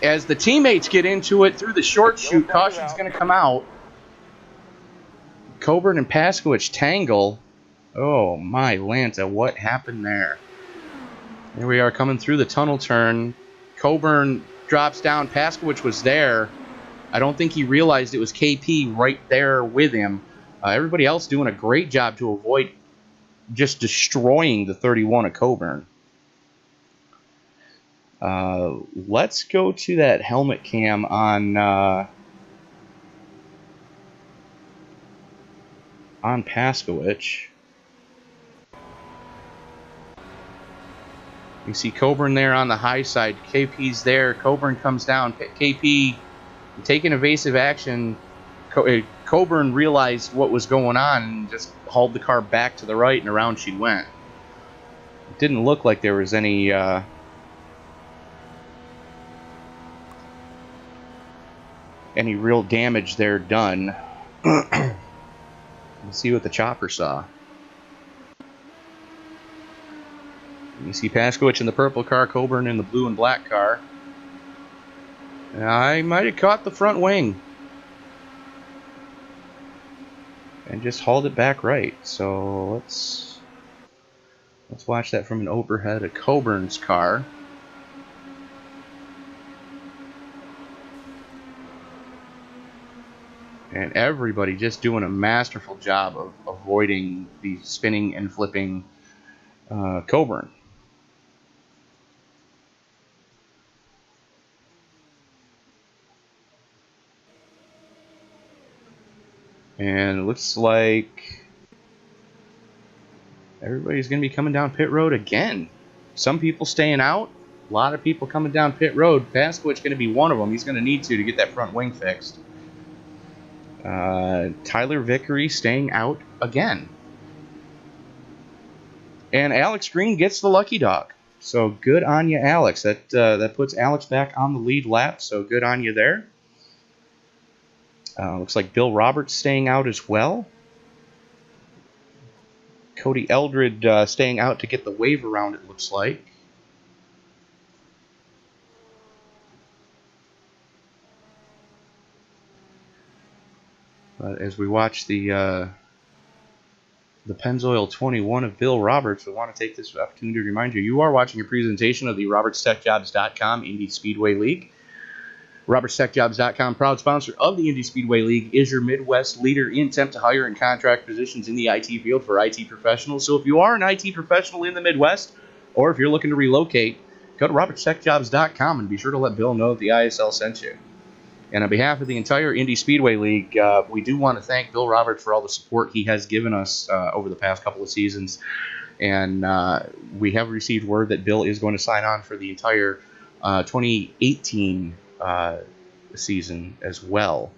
As the teammates get into it through the short chute, caution's going to come out. Coburn and Paskowicz tangle. Oh, my Lanta, what happened there? Here we are coming through the tunnel turn. Coburn drops down. Paskowicz was there. I don't think he realized it was KP right there with him. Everybody else doing a great job to avoid just destroying the 31 of Coburn. Let's go to that helmet cam on Paskowicz. You see Coburn there on the high side. KP's there. Coburn comes down. KP taking evasive action. Coburn realized what was going on and just hauled the car back to the right, and around she went. It didn't look like there was any real damage there done. Let's see what the chopper saw. You see Paskowicz in the purple car, Coburn in the blue and black car. I might have caught the front wing and just hauled it back right. So let's watch that from an overhead of Coburn's car. And everybody just doing a masterful job of avoiding the spinning and flipping Coburn. And it looks like everybody's going to be coming down pit road again. Some people staying out. A lot of people coming down pit road. Paskowicz going to be one of them. He's going to need to get that front wing fixed. Tyler Vickery staying out again. And Alex Green gets the lucky dog. So good on you, Alex. That puts Alex back on the lead lap. So good on you there. Looks like Bill Roberts staying out as well. Cody Eldred staying out to get the wave around, it looks like. But as we watch the Pennzoil 21 of Bill Roberts, we want to take this opportunity to remind you, you are watching a presentation of the RobertsTechJobs.com Indy Speedway League. RobertsTechJobs.com, proud sponsor of the Indy Speedway League, is your Midwest leader in temp to hire and contract positions in the IT field for IT professionals. So if you are an IT professional in the Midwest, or if you're looking to relocate, go to RobertsTechJobs.com and be sure to let Bill know that the ISL sent you. And on behalf of the entire Indy Speedway League, we do want to thank Bill Roberts for all the support he has given us over the past couple of seasons. And we have received word that Bill is going to sign on for the entire 2018 season as well.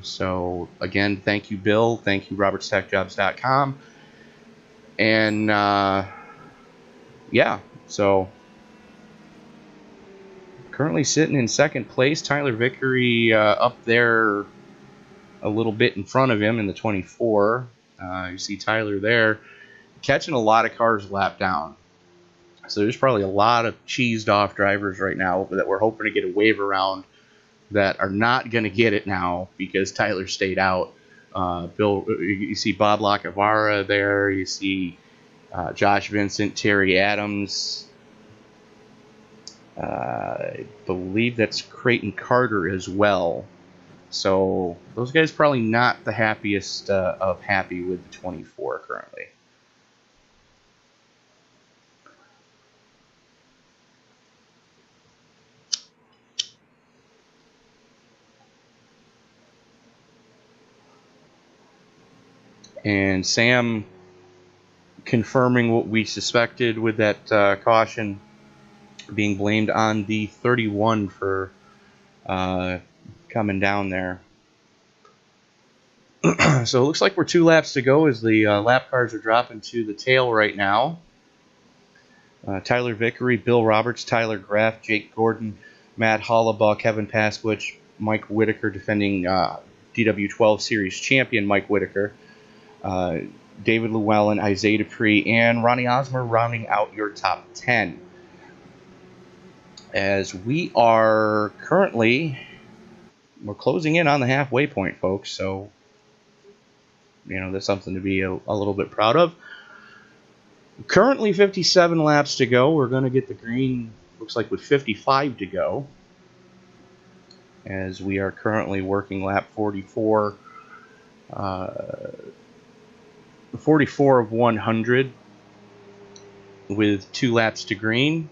So, again, thank you, Bill. Thank you, RobertsTechJobs.com. And, yeah, so currently sitting in second place. Tyler Vickery up there a little bit in front of him in the 24. You see Tyler there catching a lot of cars lap down. So there's probably a lot of cheesed off drivers right now that we're hoping to get a wave around that are not going to get it now because Tyler stayed out. Bill, you see Bob Lacavara there. You see Josh Vincent, Terry Adams. I believe that's Creighton Carter as well. So those guys probably not the happiest of happy with the 24 currently. And Sam confirming what we suspected with that caution being blamed on the 31 for coming down there. So it looks like we're 2 laps to go as the lap cars are dropping to the tail right now. Tyler Vickery, Bill Roberts, Tyler Graff, Jake Gordon, Matt Hollabaugh, Kevin Pasquich, Mike Whitaker defending DW12 Series champion Mike Whitaker, David Llewellyn, Isaiah Dupree, and Ronnie Osmer rounding out your top 10. As we are currently, we're closing in on the halfway point, folks, so that's something to be a little bit proud of. Currently 57 laps to go. We're going to get the green, looks like, with 55 to go, as we are currently working lap 44, 44 of 100 with 2 laps to green.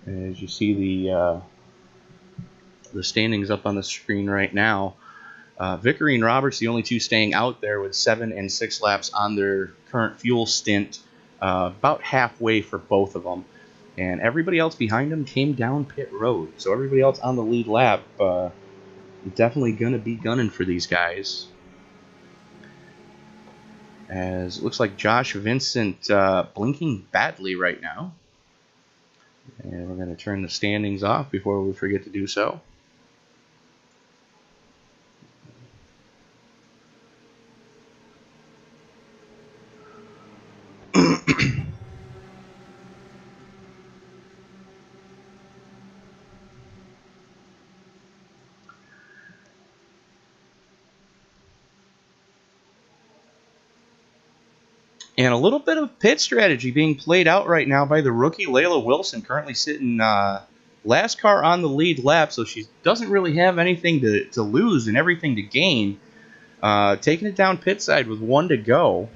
As you see the standings up on the screen right now, Vickery and Roberts, the only 2 staying out there with 7 and 6 laps on their current fuel stint, about halfway for both of them. And everybody else behind them came down pit road. So everybody else on the lead lap definitely going to be gunning for these guys. As it looks like Josh Vincent blinking badly right now. And we're going to turn the standings off before we forget to do so. And a little bit of pit strategy being played out right now by the rookie Layla Wilson, currently sitting last car on the lead lap, so she doesn't really have anything to lose and everything to gain. Taking it down pit side with 1 to go.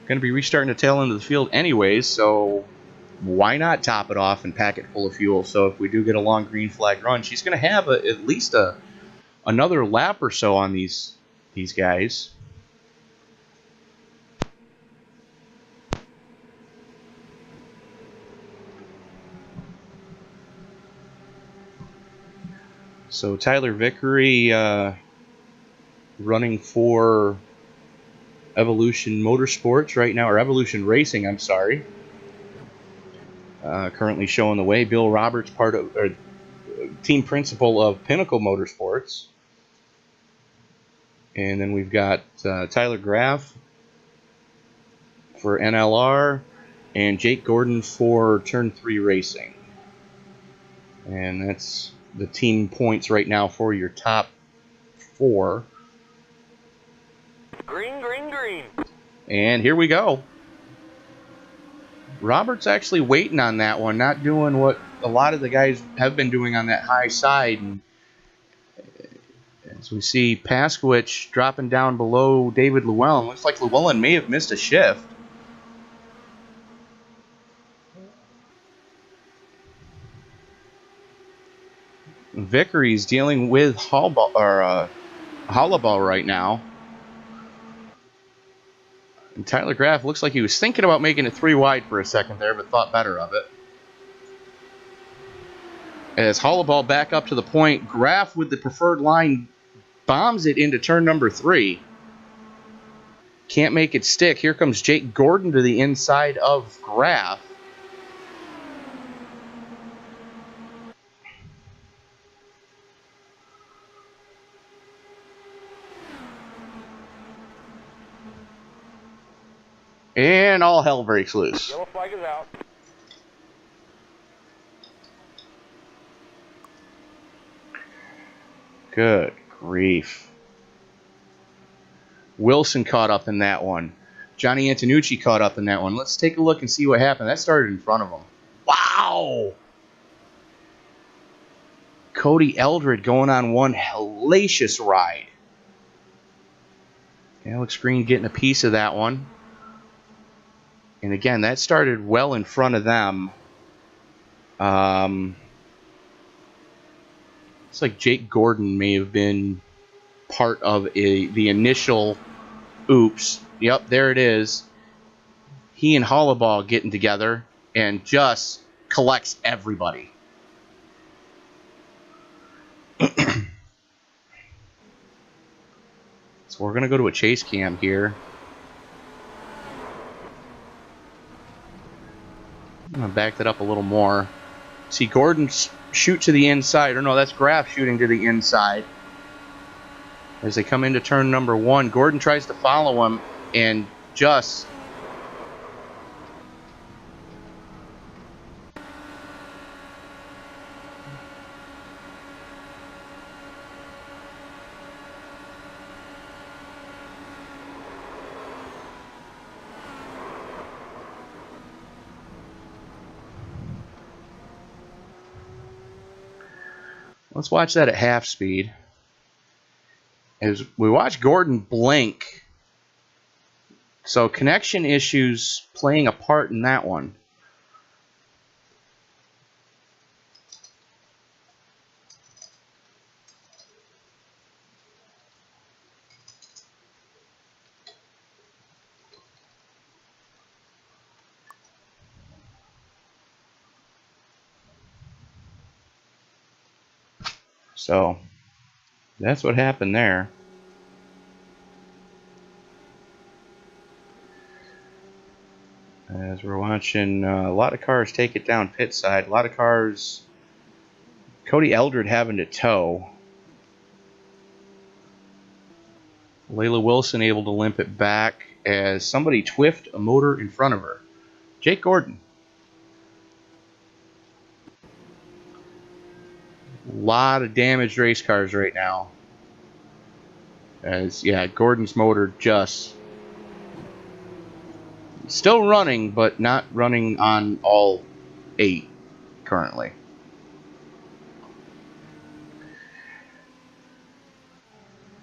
Going to be restarting the tail end of the field anyways, so why not top it off and pack it full of fuel? So if we do get a long green flag run, she's going to have at least another lap or so on these guys. So Tyler Vickery running for Evolution Motorsports right now, or Evolution Racing, I'm sorry. Currently showing the way. Bill Roberts, part of team principal of Pinnacle Motorsports. And then we've got Tyler Graff for NLR and Jake Gordon for Turn 3 Racing. And that's the team points right now for your top 4. Green, green, green. And here we go. Roberts actually waiting on that one, not doing what a lot of the guys have been doing on that high side. And as we see Pasquich dropping down below David Llewellyn, looks like Llewellyn may have missed a shift. Vickery's dealing with Hollabaugh right now. And Tyler Graff looks like he was thinking about making it 3 wide for a second there, but thought better of it. As Hollabaugh back up to the point, Graff with the preferred line bombs it into turn number 3. Can't make it stick. Here comes Jake Gordon to the inside of Graff. And all hell breaks loose. Yellow flag is out. Good grief. Wilson caught up in that one. Johnny Antonucci caught up in that one. Let's take a look and see what happened. That started in front of him. Wow! Cody Eldred going on one hellacious ride. Alex Green getting a piece of that one. And again, that started well in front of them. It's like Jake Gordon may have been part of the initial oops. Yep, there it is. He and Hollabaugh getting together and just collects everybody. So we're going to go to a chase cam here. I'm going to back that up a little more. See Gordon shoot to the inside. Or no, that's Graf shooting to the inside. As they come into turn number 1, Gordon tries to follow him and just... Let's watch that at half speed. As we watch Gordon blink. So connection issues playing a part in that one. So that's what happened there. As we're watching a lot of cars take it down pit side. A lot of cars, Cody Eldred having to tow. Layla Wilson able to limp it back as somebody twiffed a motor in front of her. Jake Gordon. A lot of damaged race cars right now. As, yeah, Gordon's motor just still running, but not running on all 8 currently.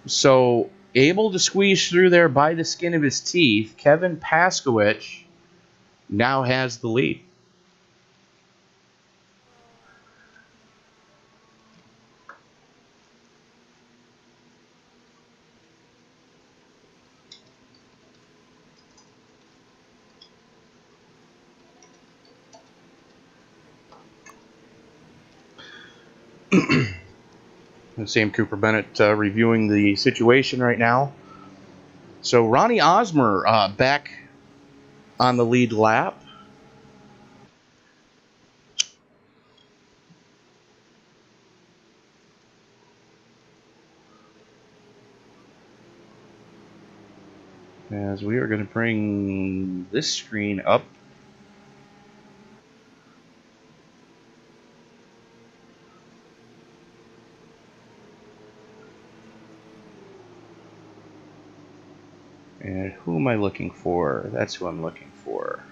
So, able to squeeze through there by the skin of his teeth, Kevin Paskowicz now has the lead. Sam Cooper Bennett reviewing the situation right now. So Ronnie Osmer back on the lead lap. As we are going to bring this screen up. And who am I looking for? That's who I'm looking for.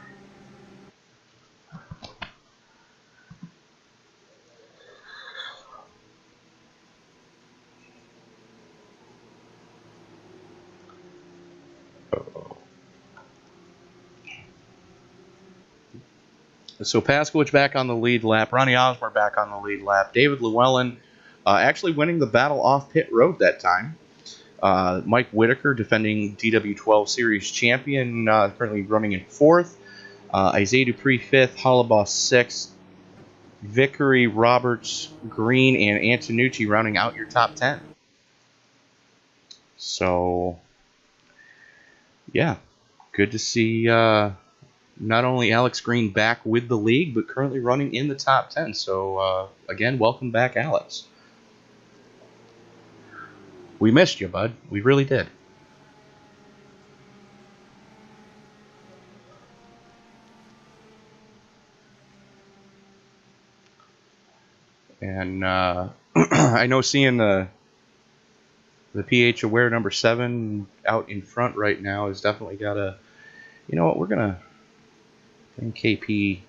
So Paskowicz back on the lead lap. Ronnie Osmer back on the lead lap. David Llewellyn actually winning the battle off pit road that time. Mike Whitaker, defending DW12 Series champion, currently running in 4th. Isaiah Dupree 5th. Hollabaugh 6th. Vickery, Roberts, Green, and Antonucci rounding out your top 10. So, yeah, good to see not only Alex Green back with the league, but currently running in the top 10. So, again, welcome back, Alex. We missed you, bud. We really did. And I know seeing the The PH Aware number 7 out in front right now has definitely got a... You know what, we're going to bring KP...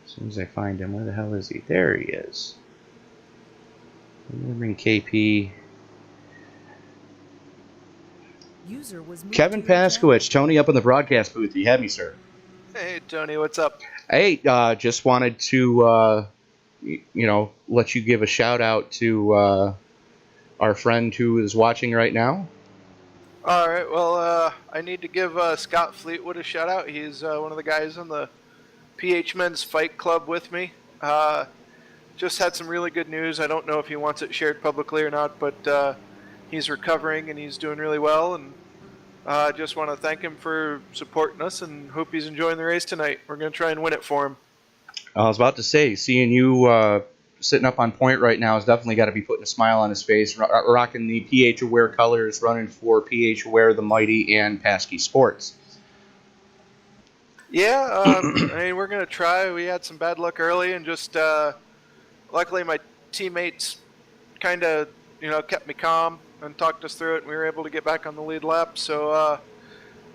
As soon as I find him, where the hell is he? There he is. I'm going to bring KP... Kevin Paskowicz, Tony up in the broadcast booth. You have me, sir. Hey, Tony, what's up? Hey, just wanted to, let you give a shout out to our friend who is watching right now. All right, well, I need to give Scott Fleetwood a shout out. He's one of the guys in the PH Men's Fight Club with me. Just had some really good news. I don't know if he wants it shared publicly or not, but he's recovering and he's doing really well. And I just want to thank him for supporting us and hope he's enjoying the race tonight. We're going to try and win it for him. I was about to say, seeing you sitting up on point right now has definitely got to be putting a smile on his face, rocking the PH Aware colors, running for PH Aware, the Mighty, and Paskey Sports. Yeah, I mean, we're going to try. We had some bad luck early, and just luckily my teammates kind of, kept me calm and talked us through it, and we were able to get back on the lead lap. So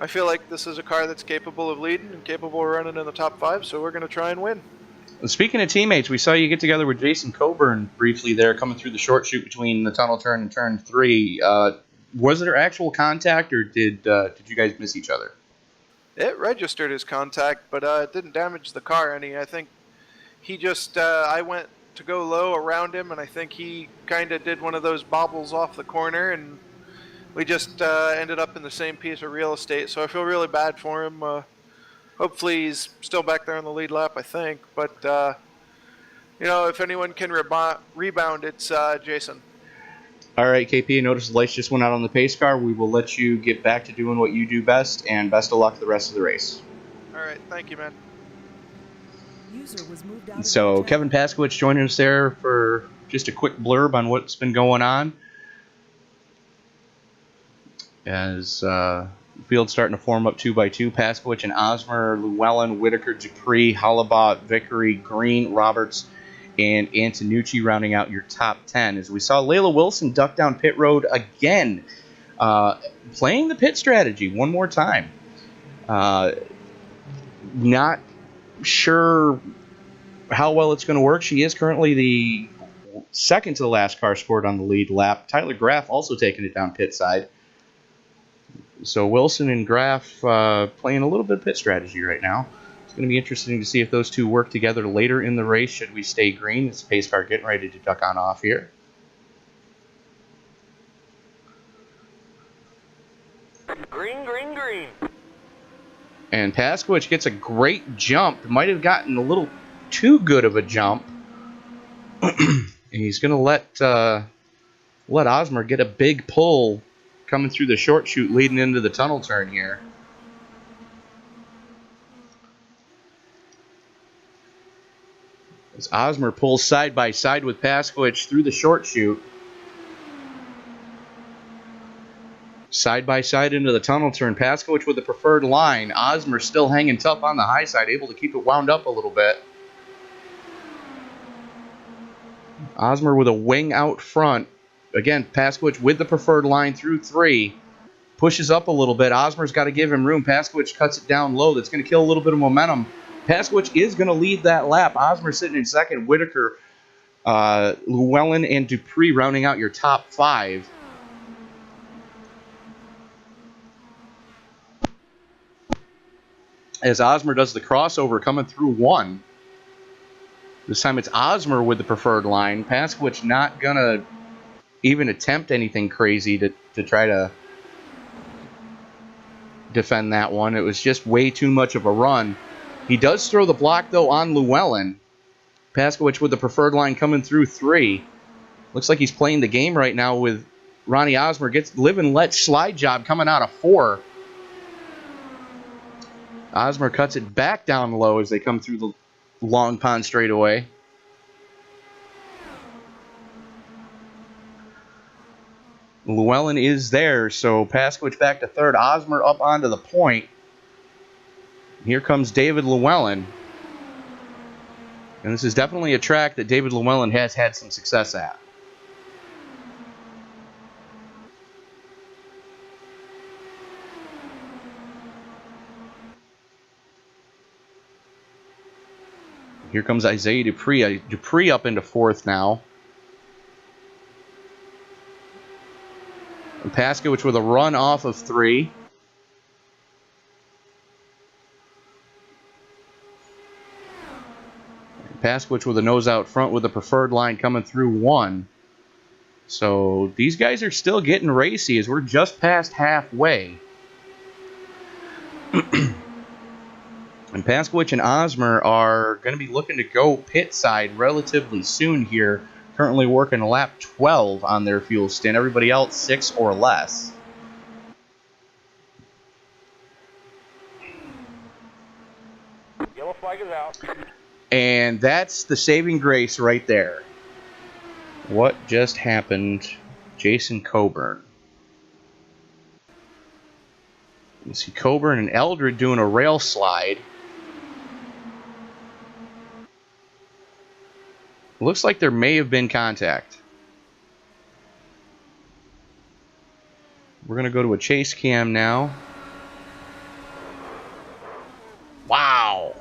I feel like this is a car that's capable of leading and capable of running in the top 5, so we're going to try and win. Speaking of teammates, we saw you get together with Jason Coburn briefly there, coming through the short chute between the tunnel turn and turn 3. Was there actual contact, or did you guys miss each other? It registered as contact, but it didn't damage the car any. I think he just, I went to go low around him, and I think he kind of did one of those bobbles off the corner, and we just ended up in the same piece of real estate. So I feel really bad for him. Hopefully he's still back there on the lead lap, I think. But, if anyone can rebound, it's Jason. All right, KP, notice the lights just went out on the pace car. We will let you get back to doing what you do best, and best of luck the rest of the race. All right, thank you, man. So Kevin Paskowicz joining us there for just a quick blurb on what's been going on. As field starting to form up 2x2, Paskowicz and Osmer, Llewellyn, Whitaker, Dupree, Hollabaugh, Vickery, Green, Roberts, and Antonucci rounding out your top 10. As we saw Layla Wilson duck down pit road again, playing the pit strategy one more time. Not sure how well it's going to work. She is currently the second to the last car scored on the lead lap. Tyler Graff also taking it down pit side. So Wilson and Graff playing a little bit of pit strategy right now. It's going to be interesting to see if those two work together later in the race. Should we stay green? It's pace car getting ready to duck on off here. Green, green, green. And Paskowicz gets a great jump. Might have gotten a little too good of a jump. And he's going to let Osmer get a big pull coming through the short chute leading into the tunnel turn here. As Osmer pulls side by side with Paskowicz through the short chute. Side by side into the tunnel turn. Paskowicz with the preferred line. Osmer still hanging tough on the high side, able to keep it wound up a little bit. Osmer with a wing out front. Again, Paskowicz with the preferred line through 3. Pushes up a little bit. Osmer's got to give him room. Paskowicz cuts it down low. That's going to kill a little bit of momentum. Paskowicz is going to lead that lap. Osmer sitting in second. Whitaker, Llewellyn, and Dupree rounding out your top 5. As Osmer does the crossover coming through 1. This time it's Osmer with the preferred line. Paskowicz not going to even attempt anything crazy to try to defend that one. It was just way too much of a run. He does throw the block, though, on Llewellyn. Paskowicz with the preferred line coming through 3. Looks like he's playing the game right now with Ronnie Osmer. Gets live and let slide job coming out of 4. Osmer cuts it back down low as they come through the long pond straightaway. Llewellyn is there, so Paskowicz back to 3rd. Osmer up onto the point. Here comes David Llewellyn. And this is definitely a track that David Llewellyn has had some success at. Here comes Isaiah Dupree. Dupree up into fourth now. And Paskowicz with a run off of 3. Paskowicz with a nose out front with a preferred line coming through 1. So these guys are still getting racy as we're just past halfway. And Paskowicz and Osmer are going to be looking to go pit side relatively soon here. Currently working a lap 12 on their fuel stint. Everybody else 6 or less. Yellow flag is out. And that's the saving grace right there. What just happened? Jason Coburn. You see Coburn and Eldred doing a rail slide. Looks like there may have been contact. We're going to go to a chase cam now. Wow.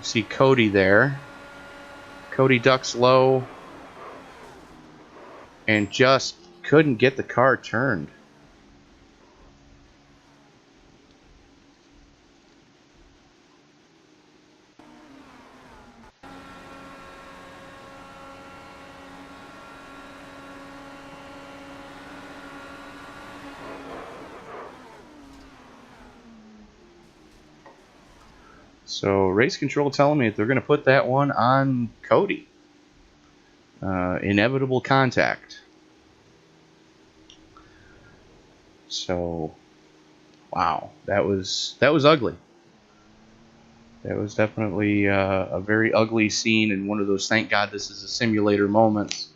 See Cody there. Cody ducks low and just couldn't get the car turned. So race control telling me that they're going to put that one on Cody. Inevitable contact. So, wow, that was ugly. That was definitely a very ugly scene and one of those thank God this is a simulator moments.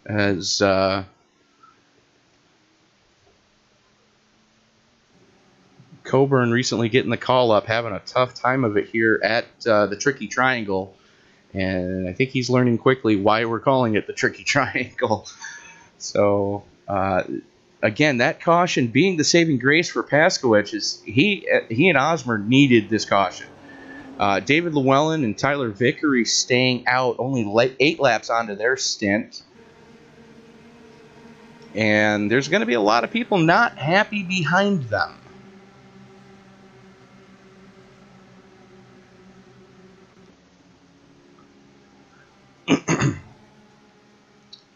As Coburn recently getting the call up, having a tough time of it here at the Tricky Triangle. And I think he's learning quickly why we're calling it the Tricky Triangle. So, again, that caution being the saving grace for Paskowicz is he and Osmer needed this caution. David Llewellyn and Tyler Vickery staying out only 8 laps onto their stint. And there's going to be a lot of people not happy behind them.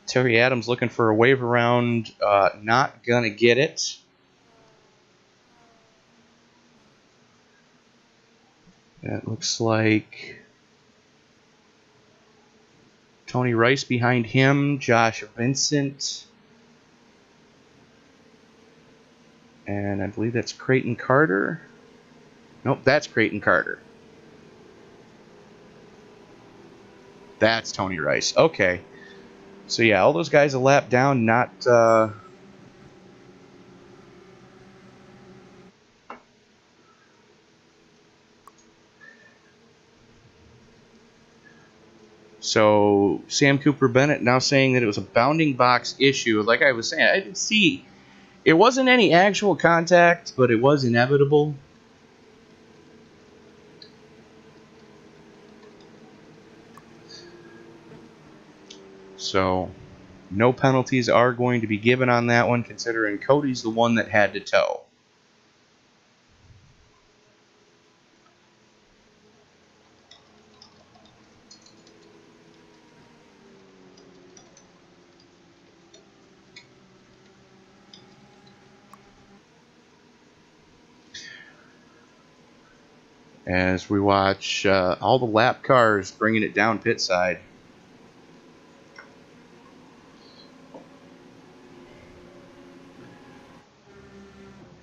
Terry Adams looking for a wave around, not gonna get it. That looks like Tony Rice behind him, Josh Vincent, and I believe that's Creighton Carter. Nope, that's Creighton Carter. That's Tony Rice. Okay. So yeah, all those guys a lap down, not so Sam Cooper Bennett now saying that it was a bounding box issue. Like I was saying, I didn't see it wasn't any actual contact, but it was inevitable. So, no penalties are going to be given on that one, considering Cody's the one that had to tow. As we watch all the lap cars bringing it down pit side.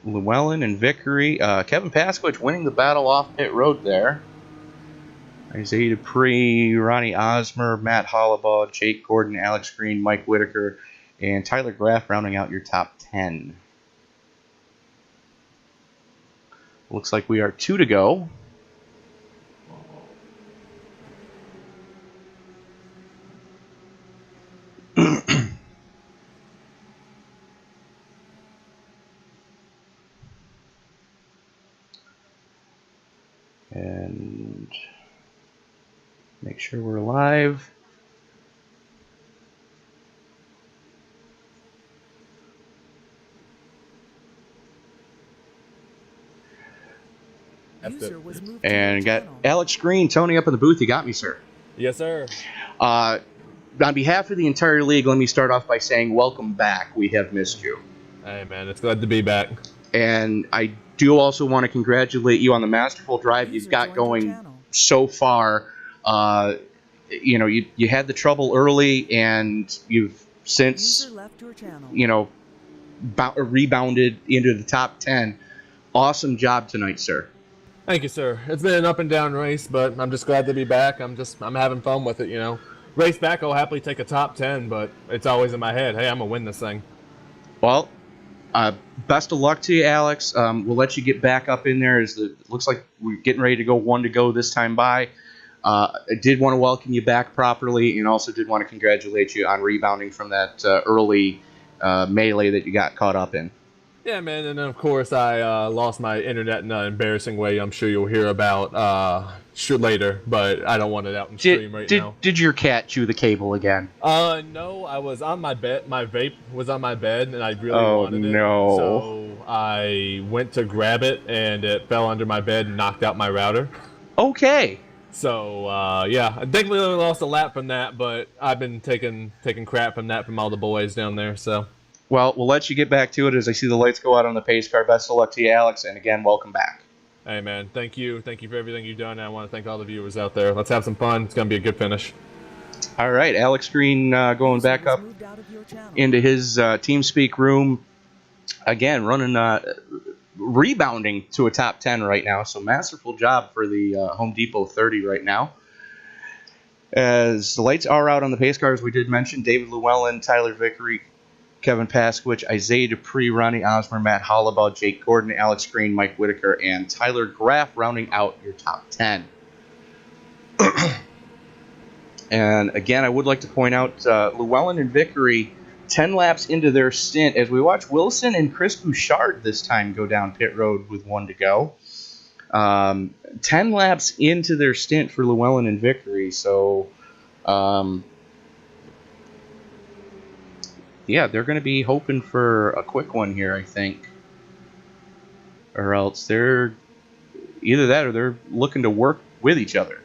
Llewellyn and Vickery. Kevin Paskowicz winning the battle off pit road there. Isaiah Dupree, Ronnie Osmer, Matt Hollabaugh, Jake Gordon, Alex Green, Mike Whitaker, and Tyler Graff rounding out your top 10. Looks like we are 2 to go. And make sure we're live. And got Alex Green, Tony up in the booth. You got me, sir. Yes, sir. On behalf of the entire league, let me start off by saying welcome back. We have missed you. Hey, man, it's glad to be back. And I do also want to congratulate you on the masterful drive you've got going so far. You had the trouble early, and you've since, rebounded into the top 10. Awesome job tonight, sir. Thank you, sir. It's been an up and down race, but I'm just glad to be back. I'm having fun with it, Race back, I'll happily take a top 10, but it's always in my head, hey, I'm going to win this thing. Well, best of luck to you, Alex. We'll let you get back up in there. It looks like we're getting ready to go one to go this time by. I did want to welcome you back properly, and also did want to congratulate you on rebounding from that early melee that you got caught up in. Yeah, man, and then of course I lost my internet in an embarrassing way. I'm sure you'll hear about later, but I don't want it out in stream now. Did your cat chew the cable again? No, I was on my bed. My vape was on my bed, and I really wanted it. No. So I went to grab it, and it fell under my bed and knocked out my router. Okay. So yeah, I thankfully only lost a lap from that, but I've been taking crap from that from all the boys down there. So. Well, we'll let you get back to it as I see the lights go out on the pace car. Best of luck to you, Alex, and again, welcome back. Hey, man, thank you. Thank you for everything you've done, and I want to thank all the viewers out there. Let's have some fun. It's going to be a good finish. All right, Alex Green going back up into his TeamSpeak room. Again, running, rebounding to a top 10 right now, so masterful job for the Home Depot 30 right now. As the lights are out on the pace cars, we did mention David Llewellyn, Tyler Vickery, Kevin Pasquich, Isaiah Dupree, Ronnie Osmer, Matt Hollabaugh, Jake Gordon, Alex Green, Mike Whitaker, and Tyler Graff rounding out your top 10. And again, I would like to point out Llewellyn and Vickery, 10 laps into their stint, as we watch Wilson and Chris Bouchard this time go down pit road with one to go. 10 laps into their stint for Llewellyn and Vickery, so... yeah, they're going to be hoping for a quick one here, I think. Or else they're either that or they're looking to work with each other.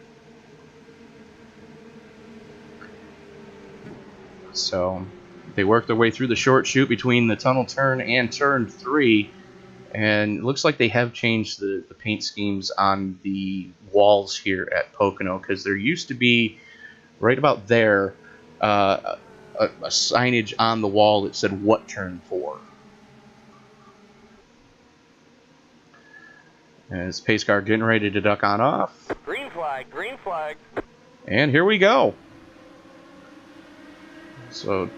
So they work their way through the short chute between the tunnel turn and turn 3. And it looks like they have changed the paint schemes on the walls here at Pocono, because there used to be, right about there, a signage on the wall that said what turn 4. As pace car getting ready to duck on off. Green flag, green flag. And here we go. So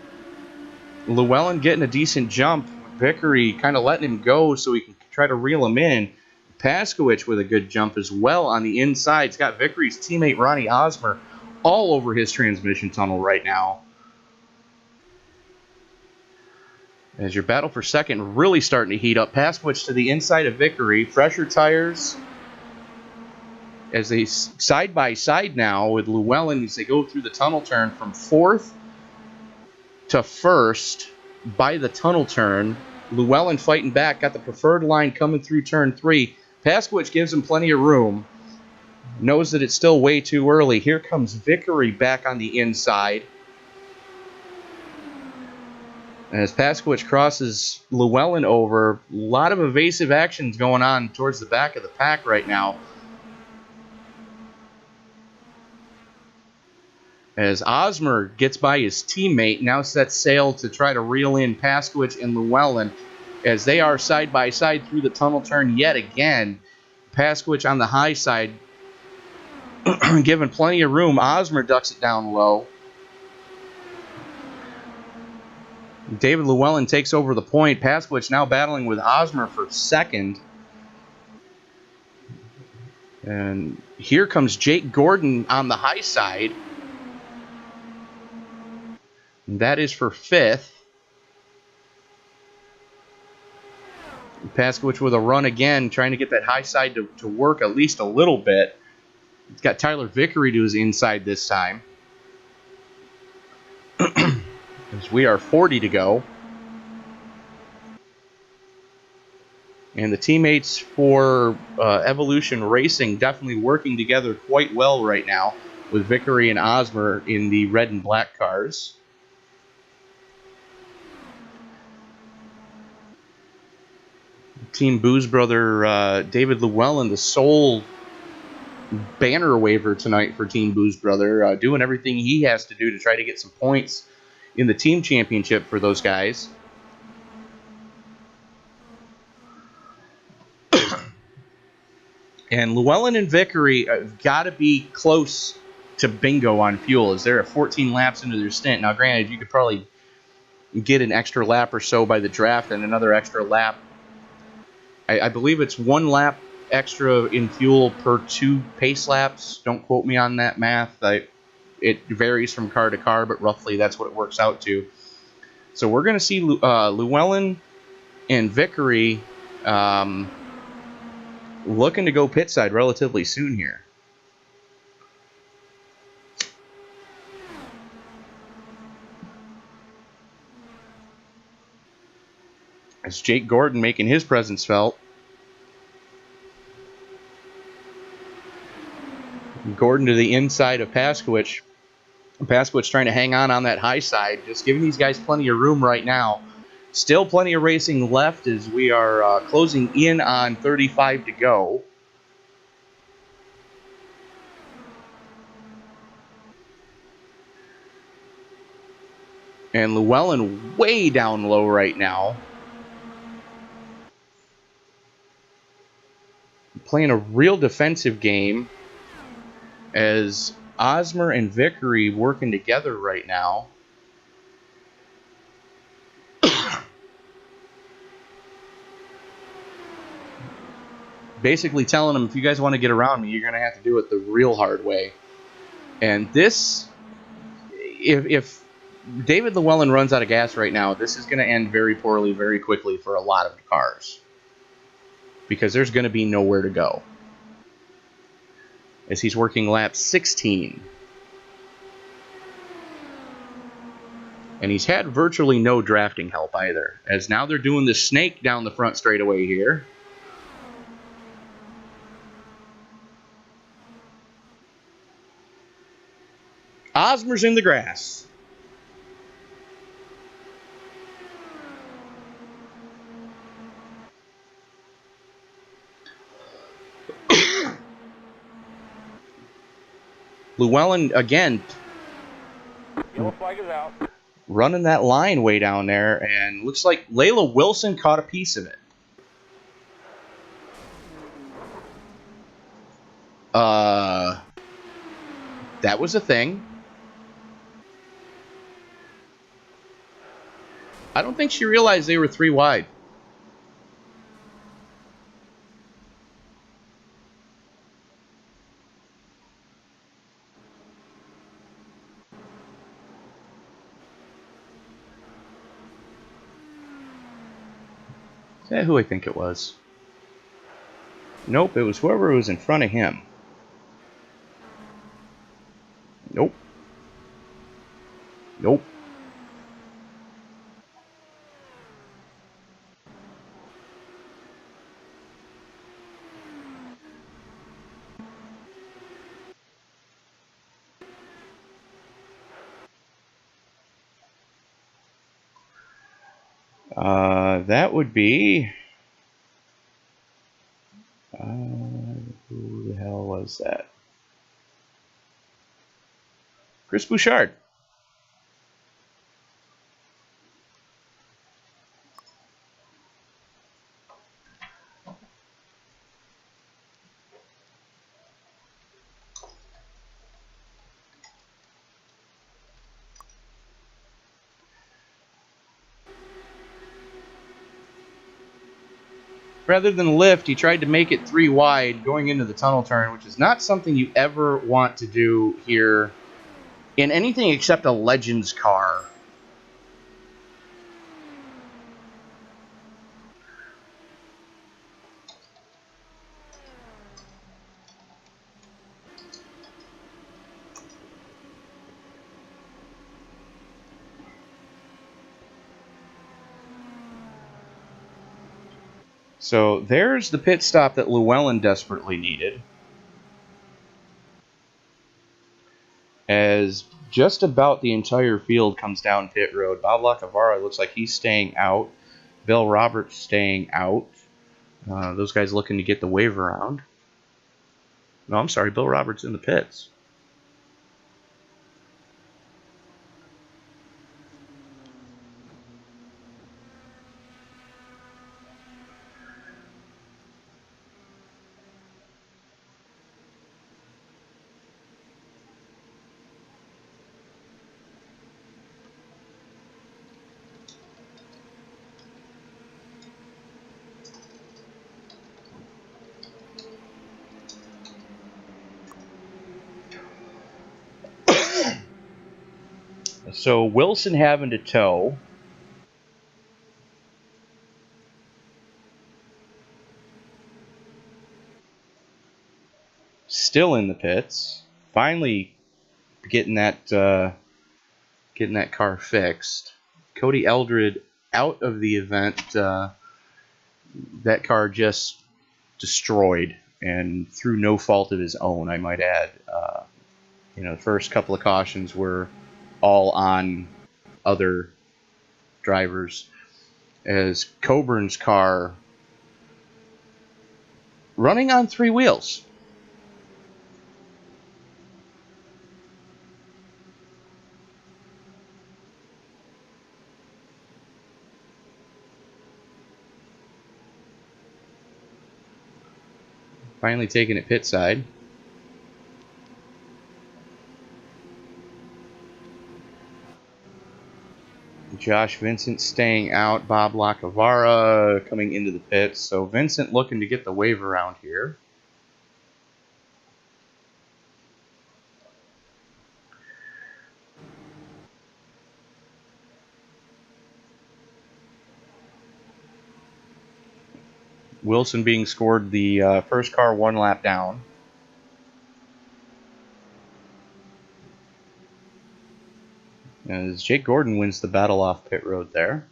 Llewellyn getting a decent jump. Vickery kind of letting him go so he can try to reel him in. Pasquich with a good jump as well on the inside. It's got Vickery's teammate Ronnie Osmer all over his transmission tunnel right now. As your battle for second really starting to heat up. Pasquich to the inside of Vickery. Fresher tires as they side by side now with Llewellyn as they go through the tunnel turn from 4th to 1st by the tunnel turn. Llewellyn fighting back, got the preferred line coming through turn 3. Pasquich gives him plenty of room. Knows that it's still way too early. Here comes Vickery back on the inside. As Pasquich crosses Llewellyn over, a lot of evasive actions going on towards the back of the pack right now. As Osmer gets by his teammate, now sets sail to try to reel in Pasquich and Llewellyn as they are side by side through the tunnel turn yet again. Pasquich on the high side, given plenty of room. Osmer ducks it down low. David Llewellyn takes over the point. Pasquich now battling with Osmer for second. And here comes Jake Gordon on the high side. And that is for 5th. Paskowicz with a run again, trying to get that high side to work at least a little bit. He's got Tyler Vickery to his inside this time. As we are 40 to go. And the teammates for Evolution Racing definitely working together quite well right now, with Vickery and Osmer in the red and black cars. Team Booze Brother David Llewellyn, the sole banner waver tonight for Team Booze Brother, doing everything he has to do to try to get some points in the team championship for those guys. And Llewellyn and Vickery have got to be close to bingo on fuel, as they're at 14 laps into their stint. Now, granted, you could probably get an extra lap or so by the draft and another extra lap. I believe it's 1 lap extra in fuel per 2 pace laps. Don't quote me on that math. It varies from car to car, but roughly that's what it works out to. So we're going to see Llewellyn and Vickery looking to go pit side relatively soon here. As Jake Gordon making his presence felt. Gordon to the inside of Paskowicz. Paskowicz trying to hang on that high side, just giving these guys plenty of room right now. Still plenty of racing left as we are closing in on 35 to go. And Llewellyn way down low right now. Playing a real defensive game as Osmer and Vickery working together right now. Basically telling them, if you guys want to get around me, you're going to have to do it the real hard way. And this, if David Llewellyn runs out of gas right now, this is going to end very poorly very quickly for a lot of cars, because there's going to be nowhere to go as he's working lap 16. And he's had virtually no drafting help either, as now they're doing the snake down the front straightaway here. Osmer's in the grass. Llewellyn, again, Yellow flag is out. running that line way down there, and looks like Layla Wilson caught a piece of it. That was a thing. I don't think she realized they were 3 wide. Is that who I think it was? Nope, it was whoever was in front of him. Nope. Nope. That would be... who the hell was that? Chris Bouchard. Rather than lift, he tried to make it 3 wide going into the tunnel turn, which is not something you ever want to do here in anything except a Legends car. So there's the pit stop that Llewellyn desperately needed. As just about the entire field comes down pit road. Bob Lacavara looks like he's staying out. Bill Roberts staying out. Those guys looking to get the wave around. No, I'm sorry, Bill Roberts in the pits. So Wilson having to tow. Still in the pits. Finally getting that car fixed. Cody Eldred out of the event. That car just destroyed, and through no fault of his own, I might add. The first couple of cautions were all on other drivers, as Coburn's car running on 3 wheels. Finally taking it pit side. Josh Vincent staying out. Bob Lacavara coming into the pits. So Vincent looking to get the wave around here. Wilson being scored the first car 1 lap down. As Jake Gordon wins the battle off pit road there.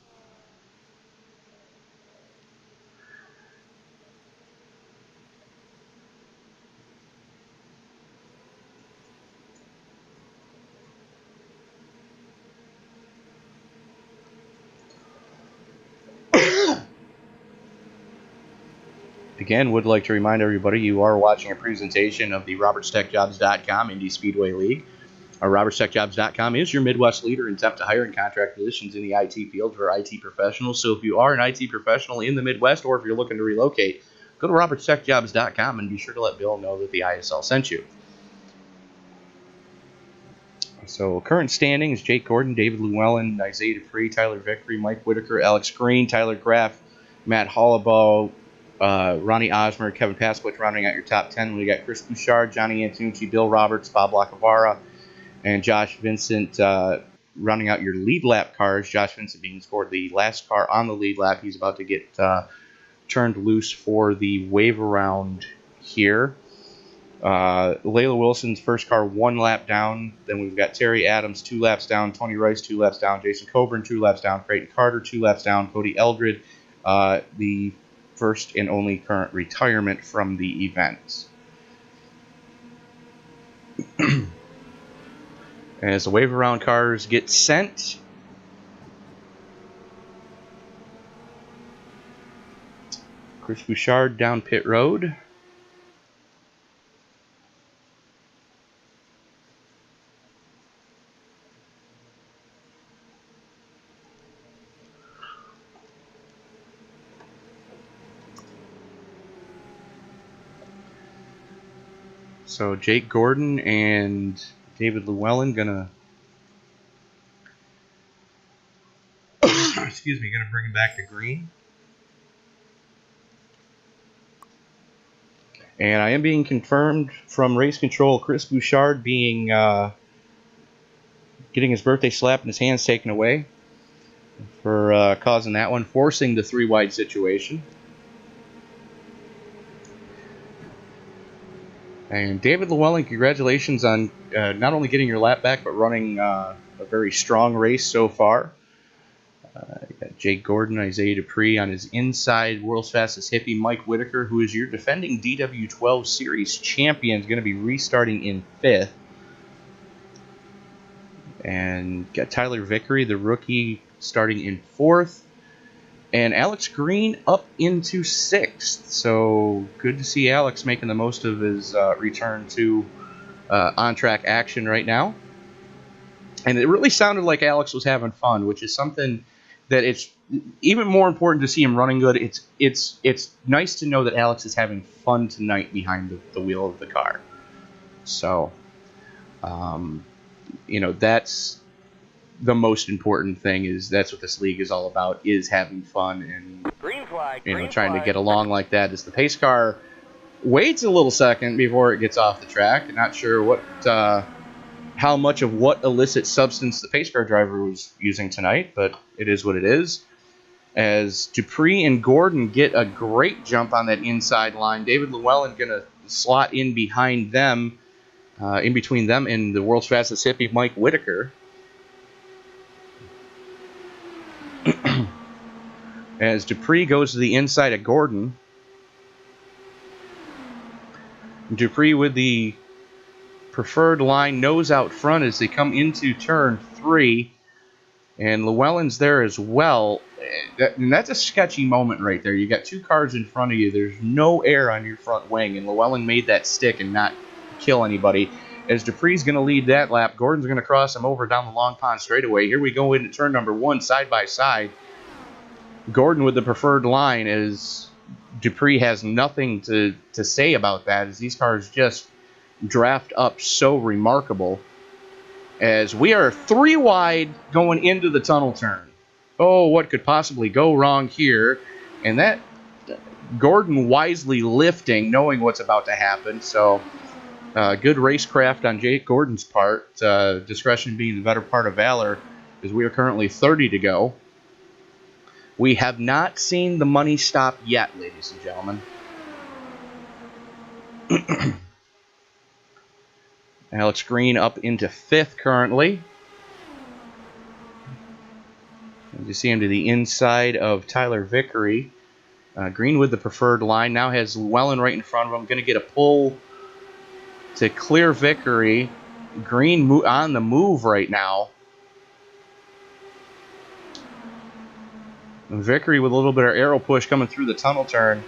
Again, would like to remind everybody you are watching a presentation of the RobertsTechJobs.com Indy Speedway League. RobertsTechJobs.com is your Midwest leader in temp to hire and contract positions in the IT field for IT professionals. So if you are an IT professional in the Midwest, or if you're looking to relocate, go to RobertsTechJobs.com and be sure to let Bill know that the ISL sent you. So current standings: Jake Gordon, David Llewellyn, Isaiah Dupree, Tyler Vickery, Mike Whitaker, Alex Green, Tyler Graff, Matt Hollabaugh, Ronnie Osmer, Kevin Pasquich rounding out your top 10. We got Chris Bouchard, Johnny Antonucci, Bill Roberts, Bob Lacavara, and Josh Vincent rounding out your lead lap cars. Josh Vincent being scored the last car on the lead lap. He's about to get turned loose for the wave around here. Layla Wilson's first car 1 lap down. Then we've got Terry Adams 2 laps down, Tony Rice 2 laps down, Jason Coburn 2 laps down, Creighton Carter 2 laps down, Cody Eldred, the first and only current retirement from the event. As the wave around cars get sent, Chris Bouchard down pit road. So Jake Gordon and David Llewellyn gonna gonna bring him back to green. And I am being confirmed from race control, Chris Bouchard being getting his birthday slap and his hands taken away for causing that one, forcing the 3 wide situation. And David Llewellyn, congratulations on not only getting your lap back, but running a very strong race so far. You got Jake Gordon, Isaiah Dupree on his inside. World's fastest hippie, Mike Whitaker, who is your defending DW12 Series champion, is going to be restarting in 5th. And got Tyler Vickery, the rookie, starting in 4th. And Alex Green up into 6th. So good to see Alex making the most of his return to on-track action right now. And it really sounded like Alex was having fun, which is something that it's even more important to see him running good. It's nice to know that Alex is having fun tonight behind the wheel of the car. So, that's the most important thing. Is that's what this league is all about, is having fun and Green flag. trying to get along like that. As the pace car waits a little second before it gets off the track. I'm not sure how much of what illicit substance the pace car driver was using tonight, but it is what it is. As Dupree and Gordon get a great jump on that inside line, David Llewellyn going to slot in behind them, in between them and the world's fastest hippie, Mike Whitaker. As Dupree goes to the inside of Gordon. Dupree with the preferred line, nose out front as they come into turn 3. And Llewellyn's there as well. And that's a sketchy moment right there. You got 2 cars in front of you. There's no air on your front wing. And Llewellyn made that stick and not kill anybody. As Dupree's going to lead that lap, Gordon's going to cross him over down the Long Pond straightaway. Here we go into turn number 1, side by side. Gordon with the preferred line, as Dupree has nothing to say about that, as these cars just draft up so remarkable. As we are 3 wide going into the tunnel turn. Oh, what could possibly go wrong here? And that Gordon wisely lifting, knowing what's about to happen. So good racecraft on Jake Gordon's part. Discretion being the better part of valor, as we are currently 30 to go. We have not seen the money stop yet, ladies and gentlemen. Alex Green up into 5th currently. And you see him to the inside of Tyler Vickery. Green with the preferred line. Now has Llewellyn right in front of him. Going to get a pull to clear Vickery. Green on the move right now. And Vickery with a little bit of aero push coming through the tunnel turn.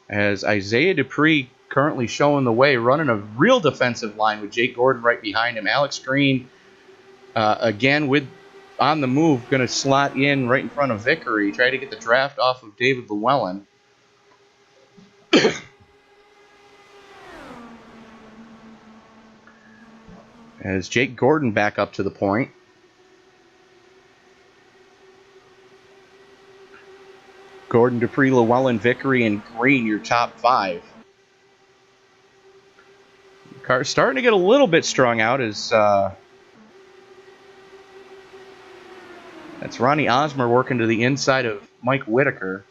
As Isaiah Dupree currently showing the way, running a real defensive line with Jake Gordon right behind him. Alex Green, again, on the move, going to slot in right in front of Vickery, try to get the draft off of David Llewellyn. As Jake Gordon back up to the point. Gordon, Dupree, Llewellyn, Vickery, and Green, your top 5. The car's starting to get a little bit strung out as that's Ronnie Osmer working to the inside of Mike Whitaker.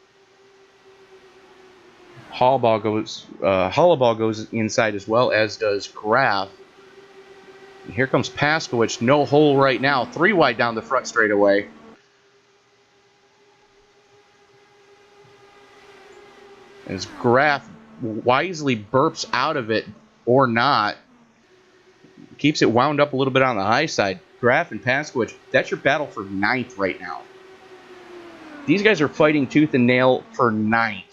Hollaball goes inside as well, as does Graf. And here comes Paskowicz, no hole right now. 3 wide down the front straightaway. As Graf wisely burps out of it, or not, keeps it wound up a little bit on the high side. Graf and Paskowicz, that's your battle for 9th right now. These guys are fighting tooth and nail for 9th.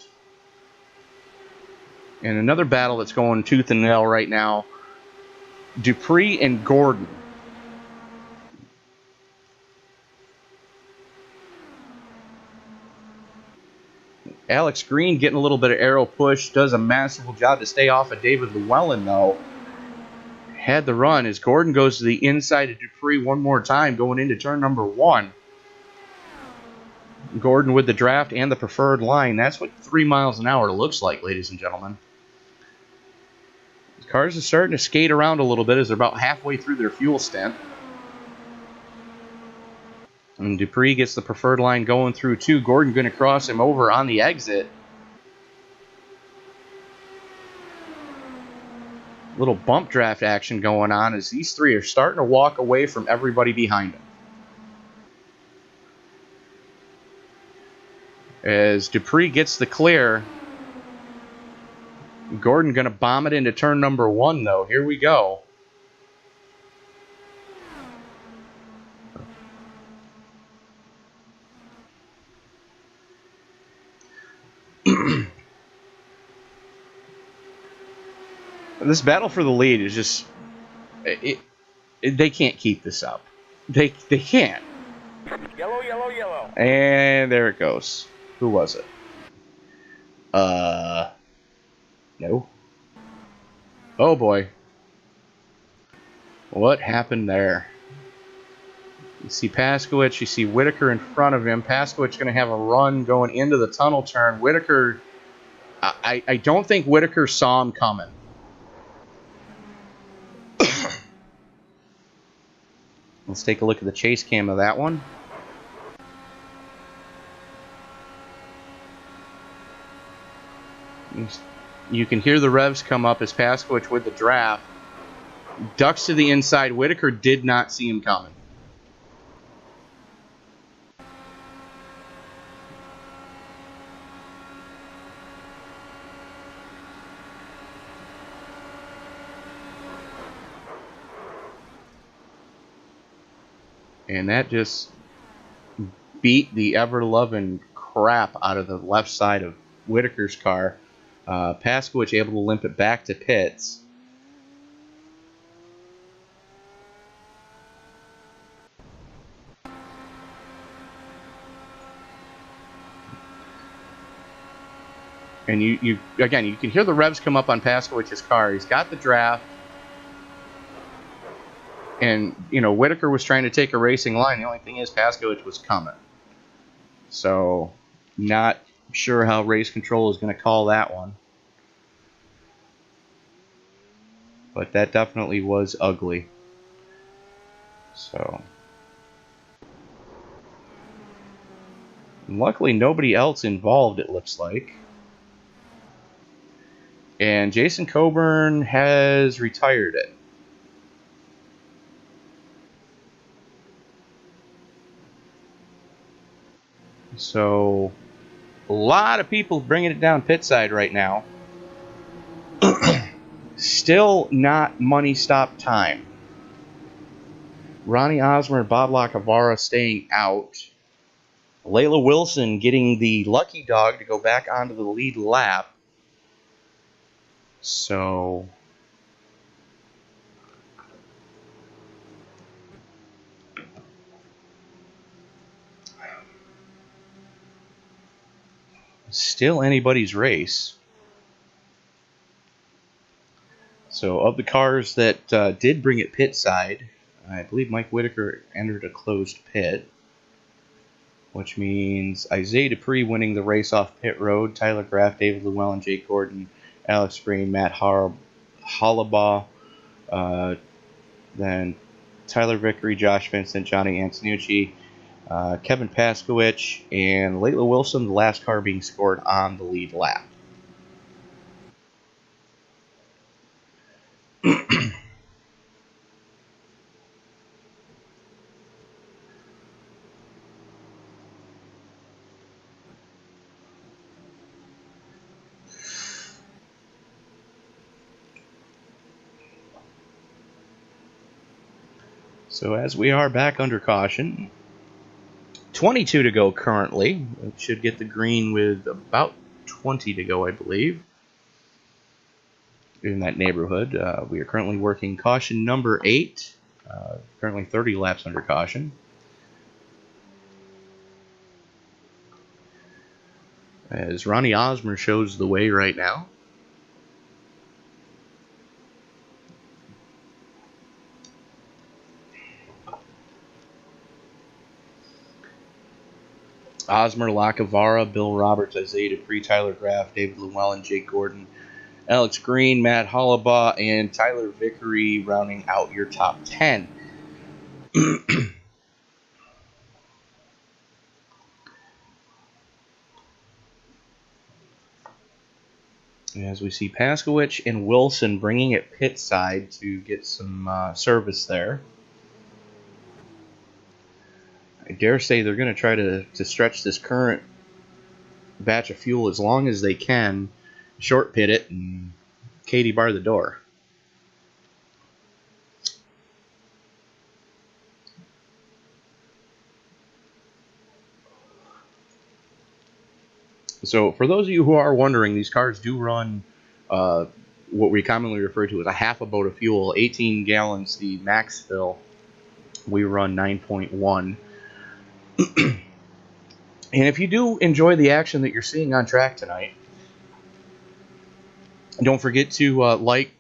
And another battle that's going tooth and nail right now, Dupree and Gordon. Alex Green getting a little bit of aero push, does a masterful job to stay off of David Llewellyn, though. Had the run as Gordon goes to the inside of Dupree one more time, going into turn number 1. Gordon with the draft and the preferred line. That's what 3 miles an hour looks like, ladies and gentlemen. The cars are starting to skate around a little bit as they're about halfway through their fuel stint. And Dupree gets the preferred line going through 2. Gordon going to cross him over on the exit. Little bump draft action going on as these 3 are starting to walk away from everybody behind them. As Dupree gets the clear. Gordon going to bomb it into turn number 1, though. Here we go. This battle for the lead is just... they can't keep this up. They can't. Yellow, yellow, yellow. And there it goes. Who was it? No. Oh boy. What happened there? You see Paskowicz, you see Whitaker in front of him. Paskowicz going to have a run going into the tunnel turn. Whitaker, I don't think Whitaker saw him coming. Let's take a look at the chase cam of that one. You can hear the revs come up as Paskowicz with the draft. Ducks to the inside. Whitaker did not see him coming. And that just beat the ever-loving crap out of the left side of Whitaker's car. Paskowicz able to limp it back to pits. And you again, you can hear the revs come up on Paskowicz's car. He's got the draft. And, you know, Whitaker was trying to take a racing line. The only thing is Paskowicz was coming. So, not sure how race control is going to call that one. But that definitely was ugly. So, luckily nobody else involved, it looks like. And Jason Coburn has retired it. So, a lot of people bringing it down pit side right now. Still not money stop time. Ronnie Osmer and Bob Lacavara staying out. Layla Wilson getting the lucky dog to go back onto the lead lap. So, still anybody's race. So, of the cars that did bring it pit side, I believe Mike Whitaker entered a closed pit, which means Isaiah Dupree winning the race off pit road, Tyler Graff, David Llewellyn, Jake Gordon, Alex Green, Matt Hollabaugh, then Tyler Vickery, Josh Vincent, Johnny Antonucci, Kevin Paskowicz, and Layla Wilson, the last car being scored on the lead lap. So as we are back under caution, 22 to go currently. It should get the green with about 20 to go, I believe, in that neighborhood. We are currently working caution number 8, currently 30 laps under caution. As Ronnie Osmer shows the way right now. Osmer, Lacavara, Bill Roberts, Isaiah Dupree, Tyler Graff, David Llewellyn, Jake Gordon, Alex Green, Matt Hollabaugh, and Tyler Vickery rounding out your top 10. As we see Paskowicz and Wilson bringing it pit side to get some service there. I dare say they're going to try to stretch this current batch of fuel as long as they can, short pit it, and Katie bar the door. So for those of you who are wondering, these cars do run what we commonly refer to as a half a boat of fuel, 18 gallons, the max fill. We run 9.1. And if you do enjoy the action that you're seeing on track tonight, don't forget to like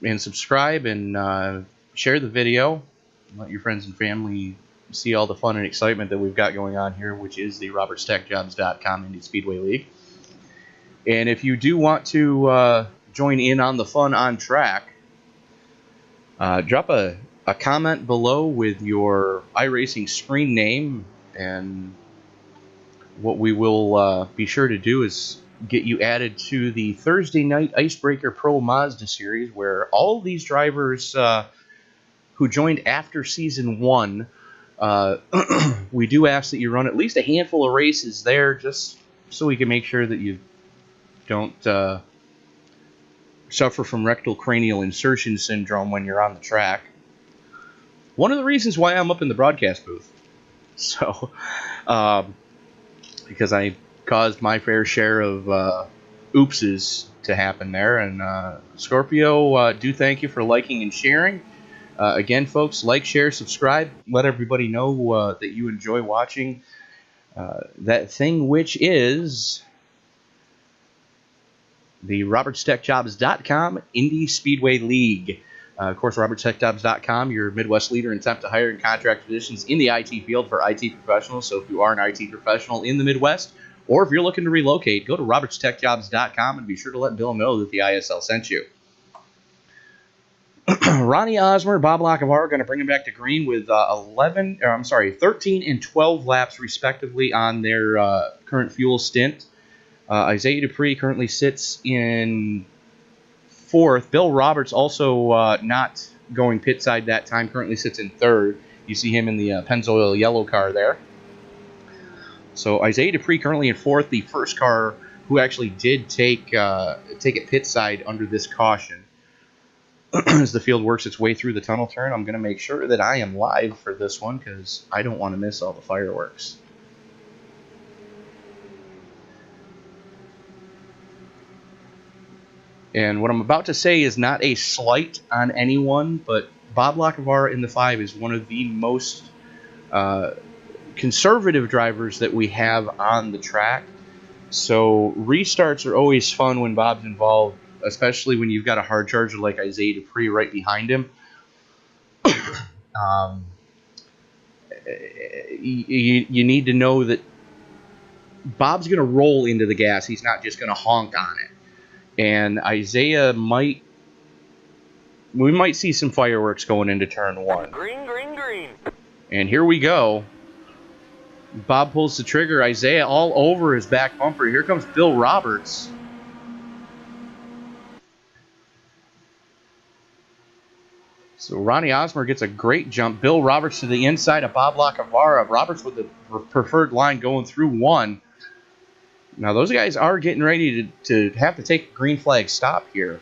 and subscribe and share the video. Let your friends and family see all the fun and excitement that we've got going on here, which is the RobertStackJobs.com Indy Speedway League. And if you do want to join in on the fun on track, drop a comment below with your iRacing screen name, and what we will be sure to do is get you added to the Thursday Night Icebreaker Pro Mazda Series, where all these drivers who joined after Season 1, we do ask that you run at least a handful of races there, just so we can make sure that you don't suffer from rectal cranial insertion syndrome when you're on the track. One of the reasons why I'm up in the broadcast booth. So, because I caused my fair share of oopses to happen there. And Scorpio, do thank you for liking and sharing. Again, folks, like, share, subscribe. Let everybody know that you enjoy watching that thing, which is the RobertStackJobs.com Indy Speedway League. Of course, RobertStackJobs.com, your Midwest leader in temp to hire and contract positions in the IT field for IT professionals. So if you are an IT professional in the Midwest, or if you're looking to relocate, go to RobertStackJobs.com and be sure to let Bill know that the ISL sent you. Ronnie Osmer, Bob Lacavara are going to bring him back to green with 13 and 12 laps respectively on their current fuel stint. Isaiah Dupree currently sits in 4th. Bill Roberts, also not going pit side that time, currently sits in 3rd. You see him in the Pennzoil yellow car there. So Isaiah Dupree currently in 4th, the first car who actually did take it pit side under this caution. As the field works its way through the tunnel turn, I'm going to make sure that I am live for this one because I don't want to miss all the fireworks. And what I'm about to say is not a slight on anyone, but Bob Lacavara in the 5 is one of the most conservative drivers that we have on the track. So restarts are always fun when Bob's involved, especially when you've got a hard charger like Isaiah Dupree right behind him. You need to know that Bob's going to roll into the gas. He's not just going to honk on it. And Isaiah we might see some fireworks going into turn 1. Green, green, green. And here we go. Bob pulls the trigger. Isaiah all over his back bumper. Here comes Bill Roberts. So Ronnie Osmer gets a great jump. Bill Roberts to the inside of Bob Lacavara. Roberts with the preferred line going through 1. Now, those guys are getting ready to have to take a green flag stop here,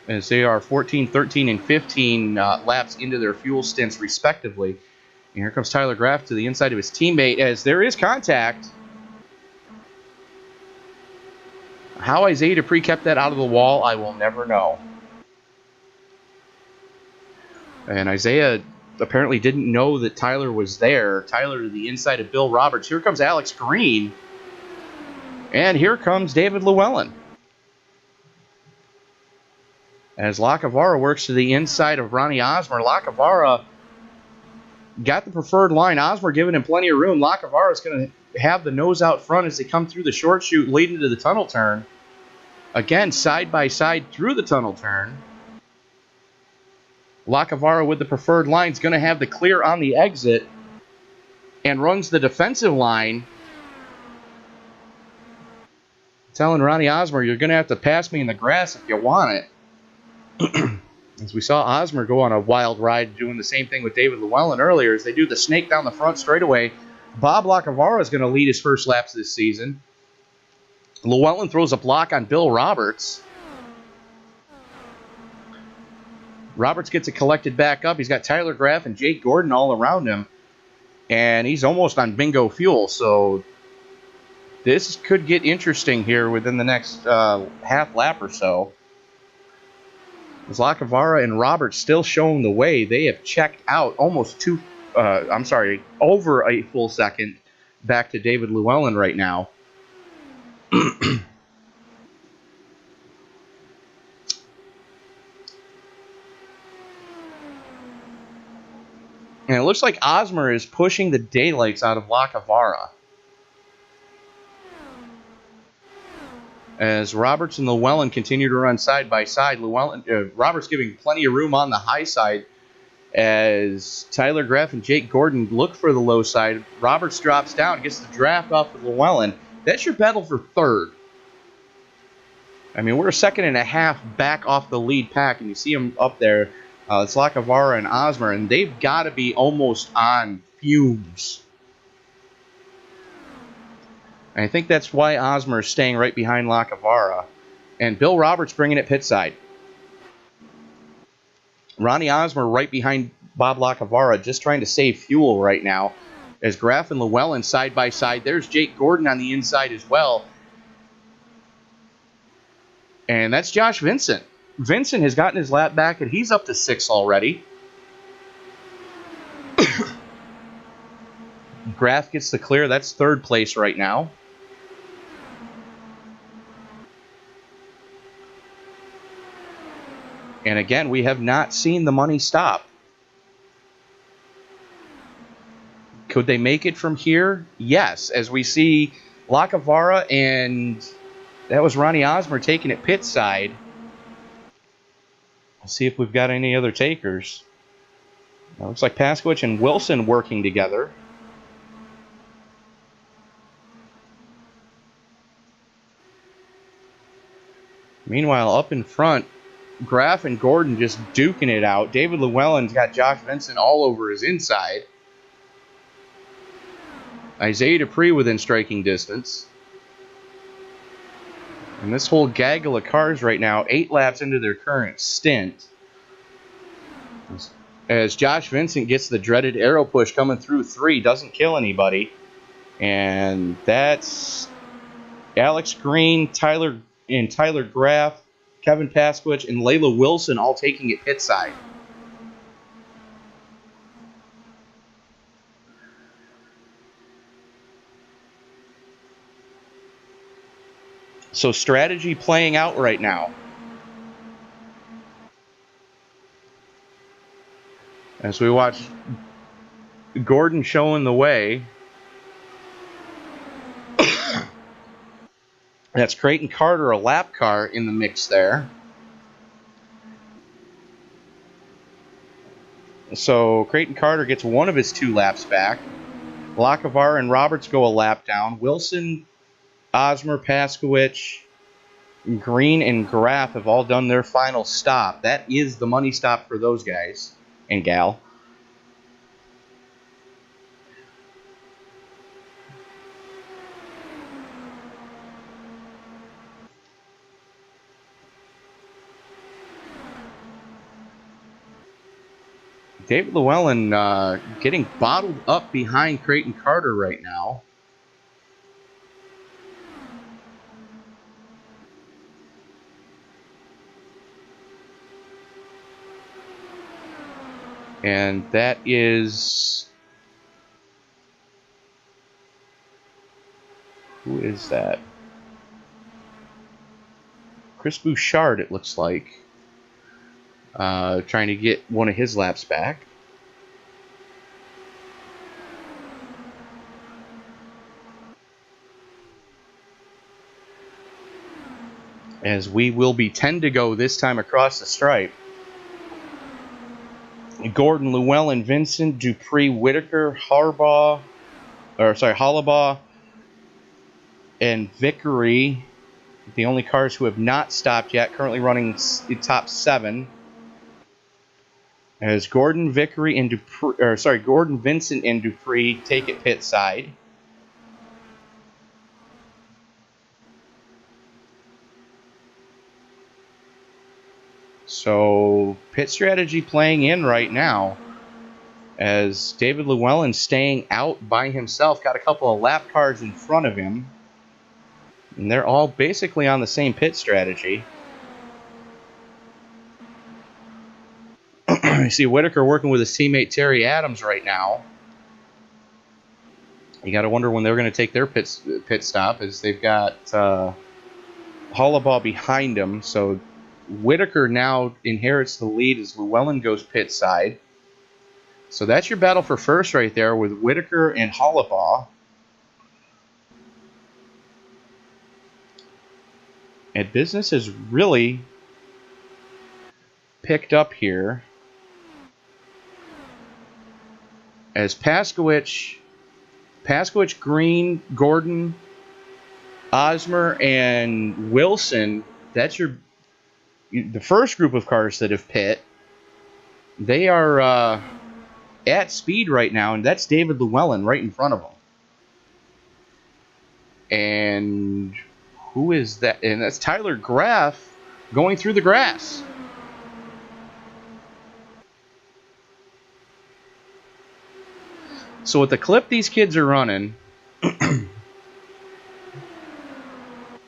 as they are 14, 13, and 15 laps into their fuel stints, respectively. And here comes Tyler Graff to the inside of his teammate, as there is contact. How Isaiah Dupree kept that out of the wall, I will never know. And Isaiah apparently didn't know that Tyler was there. Tyler to the inside of Bill Roberts. Here comes Alex Green. And here comes David Llewellyn. As Lacavara works to the inside of Ronnie Osmer. Lacavara got the preferred line. Osmer giving him plenty of room. Lacavara is going to have the nose out front as they come through the short chute leading to the tunnel turn. Again, side by side through the tunnel turn. Lacavara with the preferred line is going to have the clear on the exit and runs the defensive line, telling Ronnie Osmer, you're going to have to pass me in the grass if you want it. As we saw Osmer go on a wild ride doing the same thing with David Llewellyn earlier, as they do the snake down the front straightaway. Bob Lacavara is going to lead his first laps this season. Llewellyn throws a block on Bill Roberts. Roberts gets it collected back up. He's got Tyler Graff and Jake Gordon all around him. And he's almost on bingo fuel. So this could get interesting here within the next half lap or so. As Lacavara and Roberts still showing the way. They have checked out almost over a full second back to David Llewellyn right now. And it looks like Osmer is pushing the daylights out of Lacavara. As Roberts and Llewellyn continue to run side by side, Roberts giving plenty of room on the high side as Tyler Graff and Jake Gordon look for the low side. Roberts drops down, gets the draft off of Llewellyn. That's your battle for third. I mean, we're a second and a half back off the lead pack, and you see them up there. It's Lacavara and Osmer, and they've got to be almost on fumes. And I think that's why Osmer is staying right behind Lacavara. And Bill Roberts bringing it pit side. Ronnie Osmer right behind Bob Lacavara, just trying to save fuel right now. As Graff and Llewellyn side by side. There's Jake Gordon on the inside as well. And that's Josh Vincent. Vincent has gotten his lap back, and he's up to 6 already. Graff gets the clear. That's third place right now. And again, we have not seen the money stop. Could they make it from here? Yes, as we see Lacavara and that was Ronnie Osmer taking it pit side. Let's see if we've got any other takers. Looks like Paskowicz and Wilson working together. Meanwhile, up in front, Graff and Gordon just duking it out. David Llewellyn's got Josh Vincent all over his inside. Isaiah Dupree within striking distance. And this whole gaggle of cars right now, 8 laps into their current stint. As Josh Vincent gets the dreaded arrow push coming through 3, doesn't kill anybody. And that's Alex Green, Tyler Graff, Kevin Paskowicz, and Layla Wilson all taking it pit side. So strategy playing out right now. As we watch Gordon showing the way. That's Creighton Carter, a lap car in the mix there. So Creighton Carter gets one of his 2 laps back. Lacavara and Roberts go a lap down. Wilson, Osmer, Paskowicz, Green, and Graff have all done their final stop. That is the money stop for those guys and gal. David Llewellyn getting bottled up behind Creighton Carter right now. And that is... Who is that? Chris Bouchard, it looks like. Trying to get one of his laps back. As we will be 10 to go this time across the stripe. Gordon, Llewellyn, Vincent, Dupree, Whitaker, Hollabaugh, and Vickery. The only cars who have not stopped yet, currently running top 7. As Gordon, Vickery, and Gordon, Vincent, and Dupree take it pit side. So pit strategy playing in right now as David Llewellyn staying out by himself. Got a couple of lap cars in front of him. And they're all basically on the same pit strategy. You see Whitaker working with his teammate Terry Adams right now. You got to wonder when they're going to take their pit stop, as they've got Hollabaugh behind him. So Whitaker now inherits the lead as Llewellyn goes pit side. So that's your battle for first right there with Whitaker and Hollabaugh. And business has really picked up here as Paskowicz, Green, Gordon, Osmer, and Wilson, that's the first group of cars that have pit. They are at speed right now, and that's David Llewellyn right in front of them. And who is that? And that's Tyler Graff going through the grass. So with the clip these kids are running,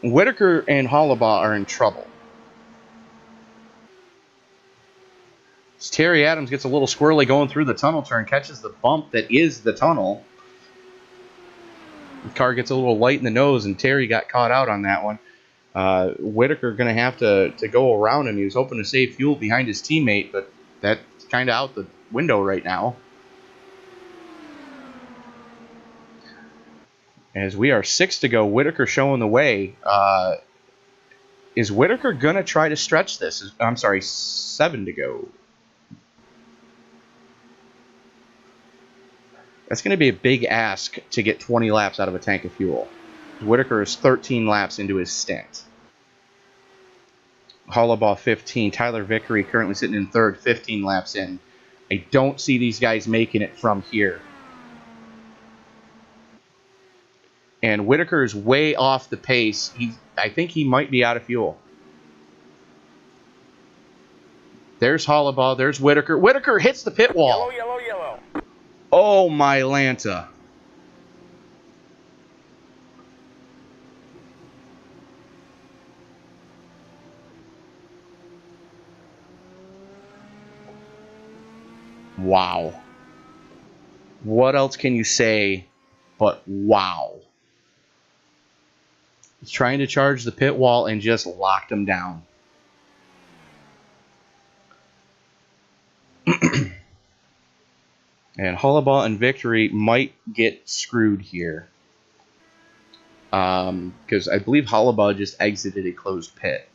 Whitaker and Hollabaugh are in trouble. As Terry Adams gets a little squirrely going through the tunnel turn, catches the bump that is the tunnel. The car gets a little light in the nose, and Terry got caught out on that one. Whitaker going to have to go around him. He was hoping to save fuel behind his teammate, but that's kind of out the window right now. As we are 6 to go, Whitaker showing the way. Is Whitaker going to try to stretch this? I'm sorry, 7 to go. That's going to be a big ask to get 20 laps out of a tank of fuel. Whitaker is 13 laps into his stint. Hollabaugh 15. Tyler Vickery currently sitting in third, 15 laps in. I don't see these guys making it from here. And Whitaker is way off the pace. I think he might be out of fuel. There's Hollabaugh. There's Whitaker. Whitaker hits the pit wall. Yellow, yellow, yellow. Oh, my Lanta. Wow. What else can you say but wow? He's trying to charge the pit wall and just locked him down. And Hollabaugh and Victory might get screwed here. Because I believe Hollabaugh just exited a closed pit.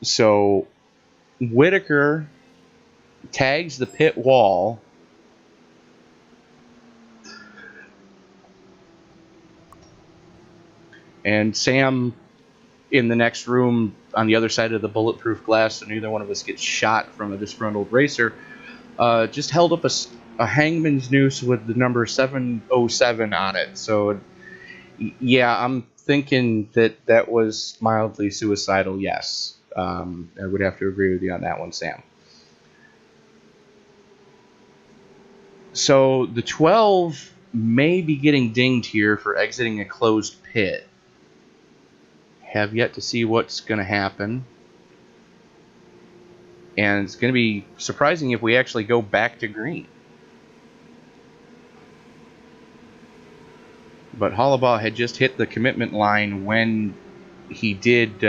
So Whitaker tags the pit wall. And Sam in the next room on the other side of the bulletproof glass, so neither one of us gets shot from a disgruntled racer, just held up a hangman's noose with the number 707 on it. So, yeah, I'm thinking that was mildly suicidal, yes. I would have to agree with you on that one, Sam. So the 12 may be getting dinged here for exiting a closed pit. Have yet to see what's going to happen. And it's going to be surprising if we actually go back to green. But Hollabaugh had just hit the commitment line when he did...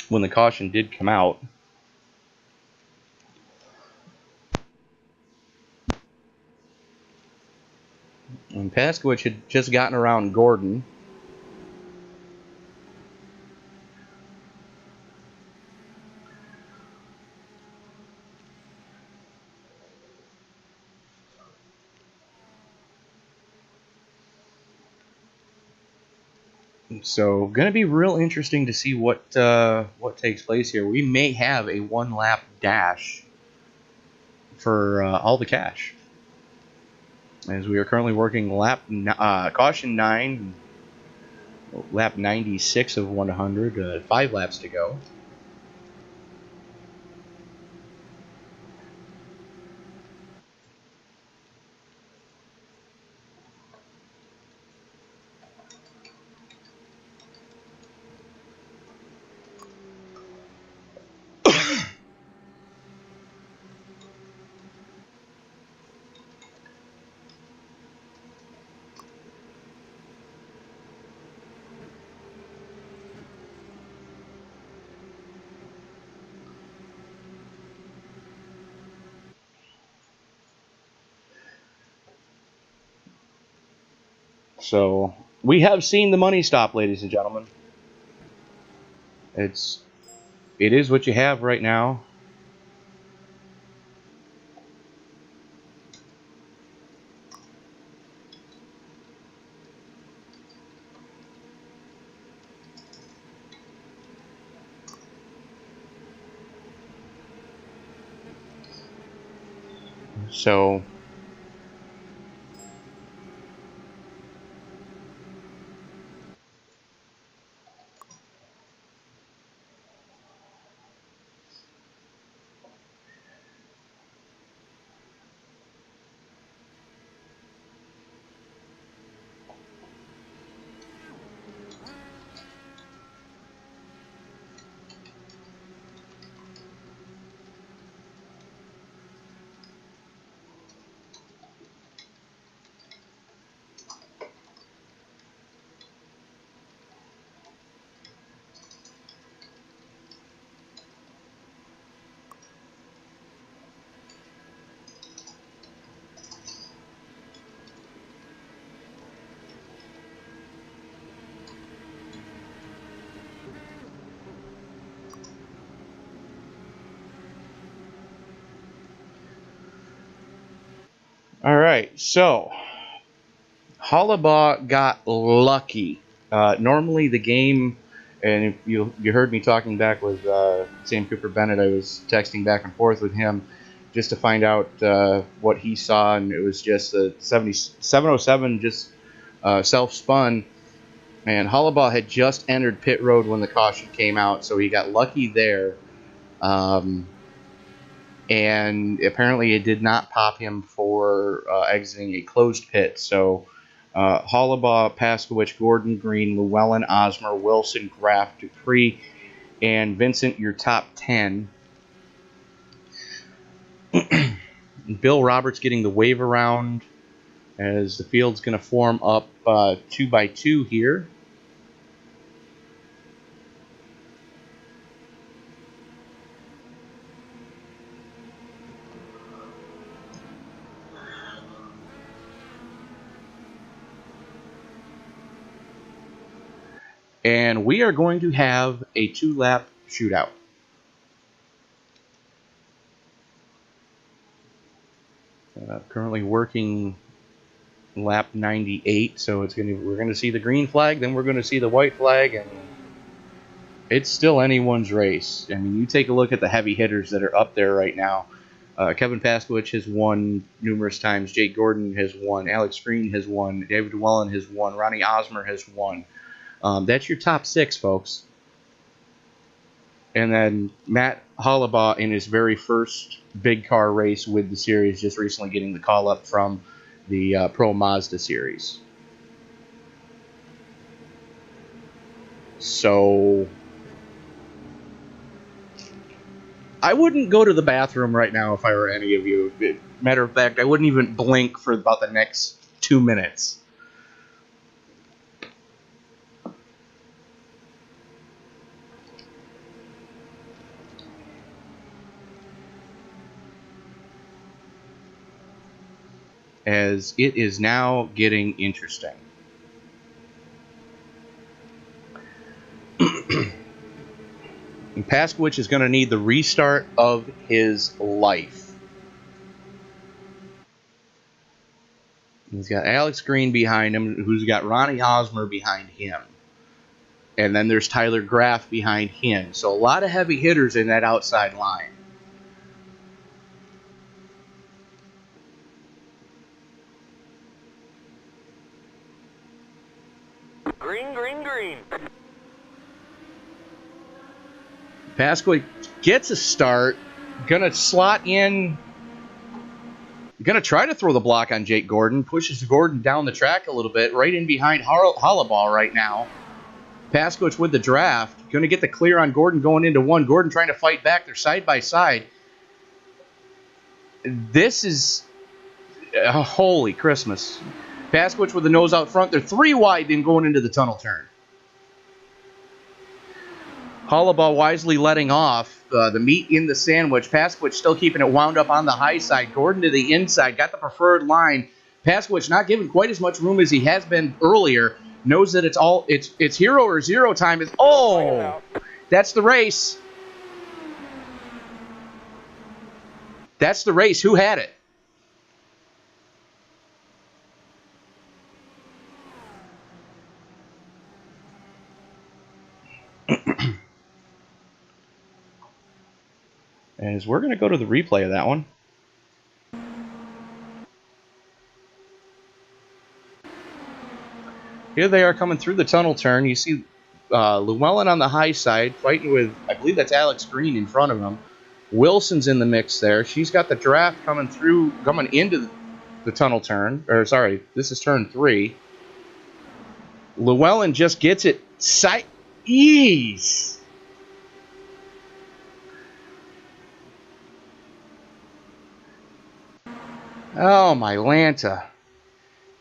when the caution did come out. And Paskowicz had just gotten around Gordon. So, going to be real interesting to see what takes place here. We may have a one-lap dash for all the cash, as we are currently working caution 9, lap 96 of 100, 5 laps to go. So we have seen the money stop, ladies and gentlemen. It is what you have right now. So all right, so Hollabaugh got lucky. Normally the game, and if you heard me talking back with Sam Cooper Bennett, I was texting back and forth with him just to find out what he saw, and it was just a 707 just self-spun, and Hollabaugh had just entered pit road when the caution came out, so he got lucky there. And apparently it did not pop him for exiting a closed pit. So Hollabaugh, Paskowich, Gordon, Green, Llewellyn, Osmer, Wilson, Graff, Dupree, and Vincent, your top 10. Bill Roberts getting the wave around as the field's going to form up 2 by 2 here. And we are going to have a 2-lap shootout. Currently working lap 98, so we're going to see the green flag, then we're going to see the white flag, and it's still anyone's race. I mean, you take a look at the heavy hitters that are up there right now. Kevin Paskowich has won numerous times. Jake Gordon has won. Alex Green has won. David Llewellyn has won. Ronnie Osmer has won. That's your top 6, folks. And then Matt Hollabaugh in his very first big car race with the series, just recently getting the call up from the Pro Mazda series. So I wouldn't go to the bathroom right now if I were any of you. Matter of fact, I wouldn't even blink for about the next 2 minutes. As it is now getting interesting. And Paskowich is going to need the restart of his life. He's got Alex Green behind him, who's got Ronnie Osmer behind him. And then there's Tyler Graff behind him. So a lot of heavy hitters in that outside line. Green, green, green. Pasquale gets a start. Gonna slot in. Gonna try to throw the block on Jake Gordon. Pushes Gordon down the track a little bit. Right in behind Hollaball right now. Pasquale with the draft. Gonna get the clear on Gordon going into one. Gordon trying to fight back. They're side by side. This is... holy Christmas. Pasquale with the nose out front. They're 3 wide then going into the tunnel turn. Hollaball wisely letting off the meat in the sandwich. Pasquale still keeping it wound up on the high side. Gordon to the inside. Got the preferred line. Pasquale not given quite as much room as he has been earlier. Knows that it's hero or zero time. That's the race. That's the race. Who had it? As we're going to go to the replay of that one. Here they are coming through the tunnel turn. You see Llewellyn on the high side fighting with, I believe that's Alex Green in front of him. Wilson's in the mix there. She's got the draft coming into the tunnel turn. Or sorry, this is turn 3. Llewellyn just gets it. Ease. Oh, my Lanta.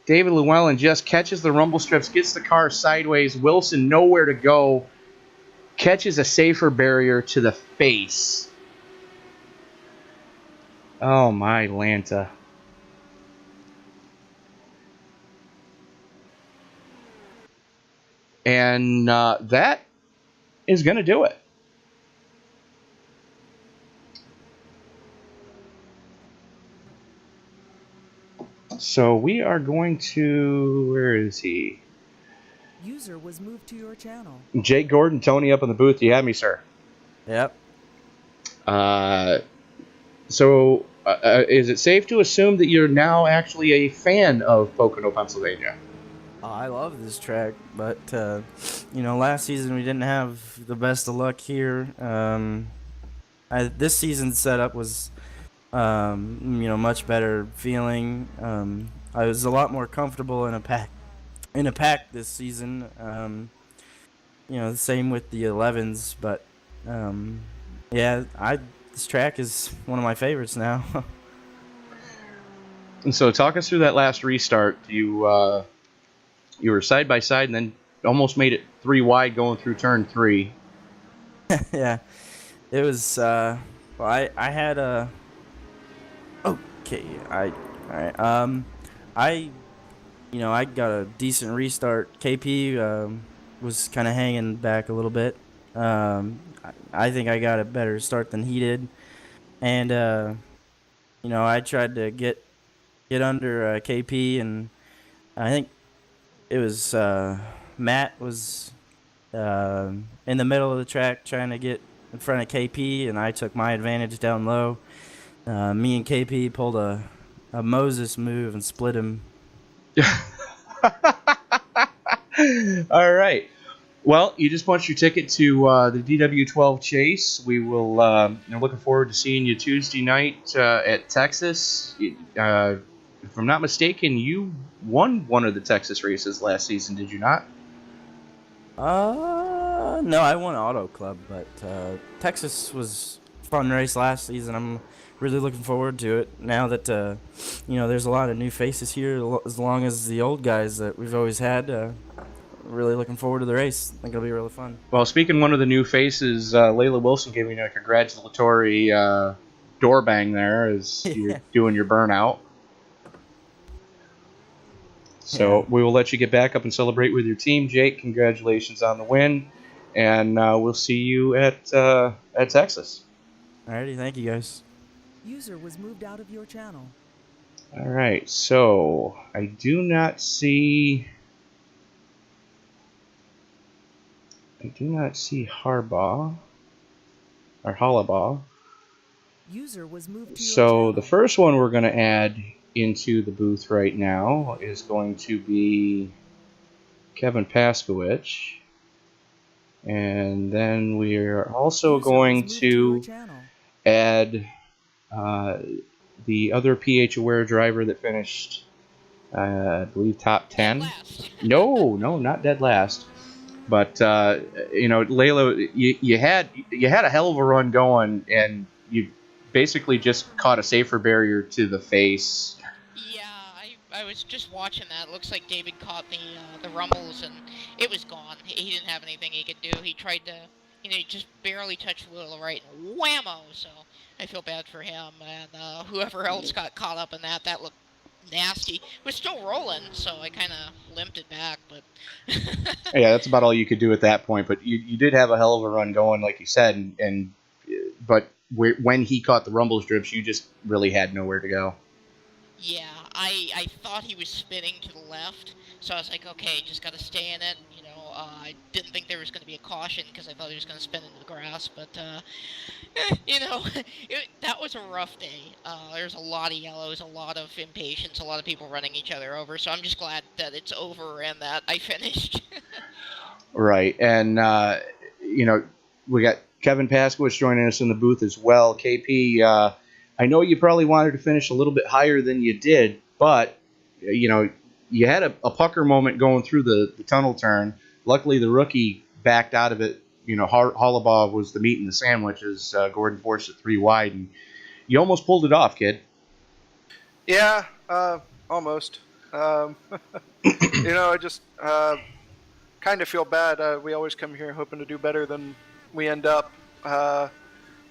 David Llewellyn just catches the rumble strips, gets the car sideways. Wilson nowhere to go. Catches a safer barrier to the face. Oh, my Lanta. And that is going to do it. So we are going to... Where is he? User was moved to your channel. Jake Gordon, Tony up in the booth. You have me, sir. Yep. So is it safe to assume that you're now actually a fan of Pocono, Pennsylvania? I love this track, but, last season we didn't have the best of luck here. This season's setup was... much better feeling. I was a lot more comfortable in a pack this season. The same with the 11s, but this track is one of my favorites now. And so talk us through that last restart. You were side by side and then almost made it 3 wide going through turn 3. Yeah, it was. I had a. Okay, I got a decent restart. KP was kind of hanging back a little bit. I think I got a better start than he did, and I tried to get under KP, and I think it was Matt was in the middle of the track trying to get in front of KP, and I took my advantage down low. Me and KP pulled a Moses move and split him. All right. Well, you just punched your ticket to the DW12 Chase. We will. Looking forward to seeing you Tuesday night at Texas. If I'm not mistaken, you won one of the Texas races last season, did you not? No, I won Auto Club, but Texas was a fun race last season. I'm really looking forward to it now that there's a lot of new faces here, as long as the old guys that we've always had. Really looking forward to the race. I think it'll be really fun. Well, speaking of one of the new faces, Layla Wilson giving you a congratulatory door bang there as you're doing your burnout. So we will let you get back up and celebrate with your team. Jake, congratulations on the win, and we'll see you at Texas. Alrighty, thank you guys. User was moved out of your channel. All right, so I do not see I do not see Harbaugh or Hollabaugh. User was moved to your So channel. the first one we're going to add into the booth right now is going to be Kevin Paskowich. And then we're also User going was moved to your to channel. add the other PH Aware driver that finished, I believe, top 10. Last. No, not dead last. But Layla, you had a hell of a run going, and you basically just caught a safer barrier to the face. Yeah, I was just watching that. It looks like David caught the rumbles, and it was gone. He didn't have anything he could do. He tried to, he just barely touched the wheel right, and whammo! So I feel bad for him, and whoever else got caught up in that looked nasty. It was still rolling, so I kind of limped it back, but... Yeah, that's about all you could do at that point. But you did have a hell of a run going, like you said, but when he caught the rumble strips, you just really had nowhere to go. Yeah, I thought he was spinning to the left, so I was like, okay, just got to stay in it. I didn't think there was going to be a caution because I thought he was going to spin into the grass, but, that was a rough day. There's a lot of yellows, a lot of impatience, a lot of people running each other over, so I'm just glad that it's over and that I finished. Right, and, we got Kevin Paskowich joining us in the booth as well. KP, I know you probably wanted to finish a little bit higher than you did, but, you had a pucker moment going through the tunnel turn. Luckily, the rookie backed out of it. Hollabaugh was the meat in the sandwich as Gordon forced it 3 wide, and you almost pulled it off, kid. Yeah, almost. I just kind of feel bad. We always come here hoping to do better than we end up. But,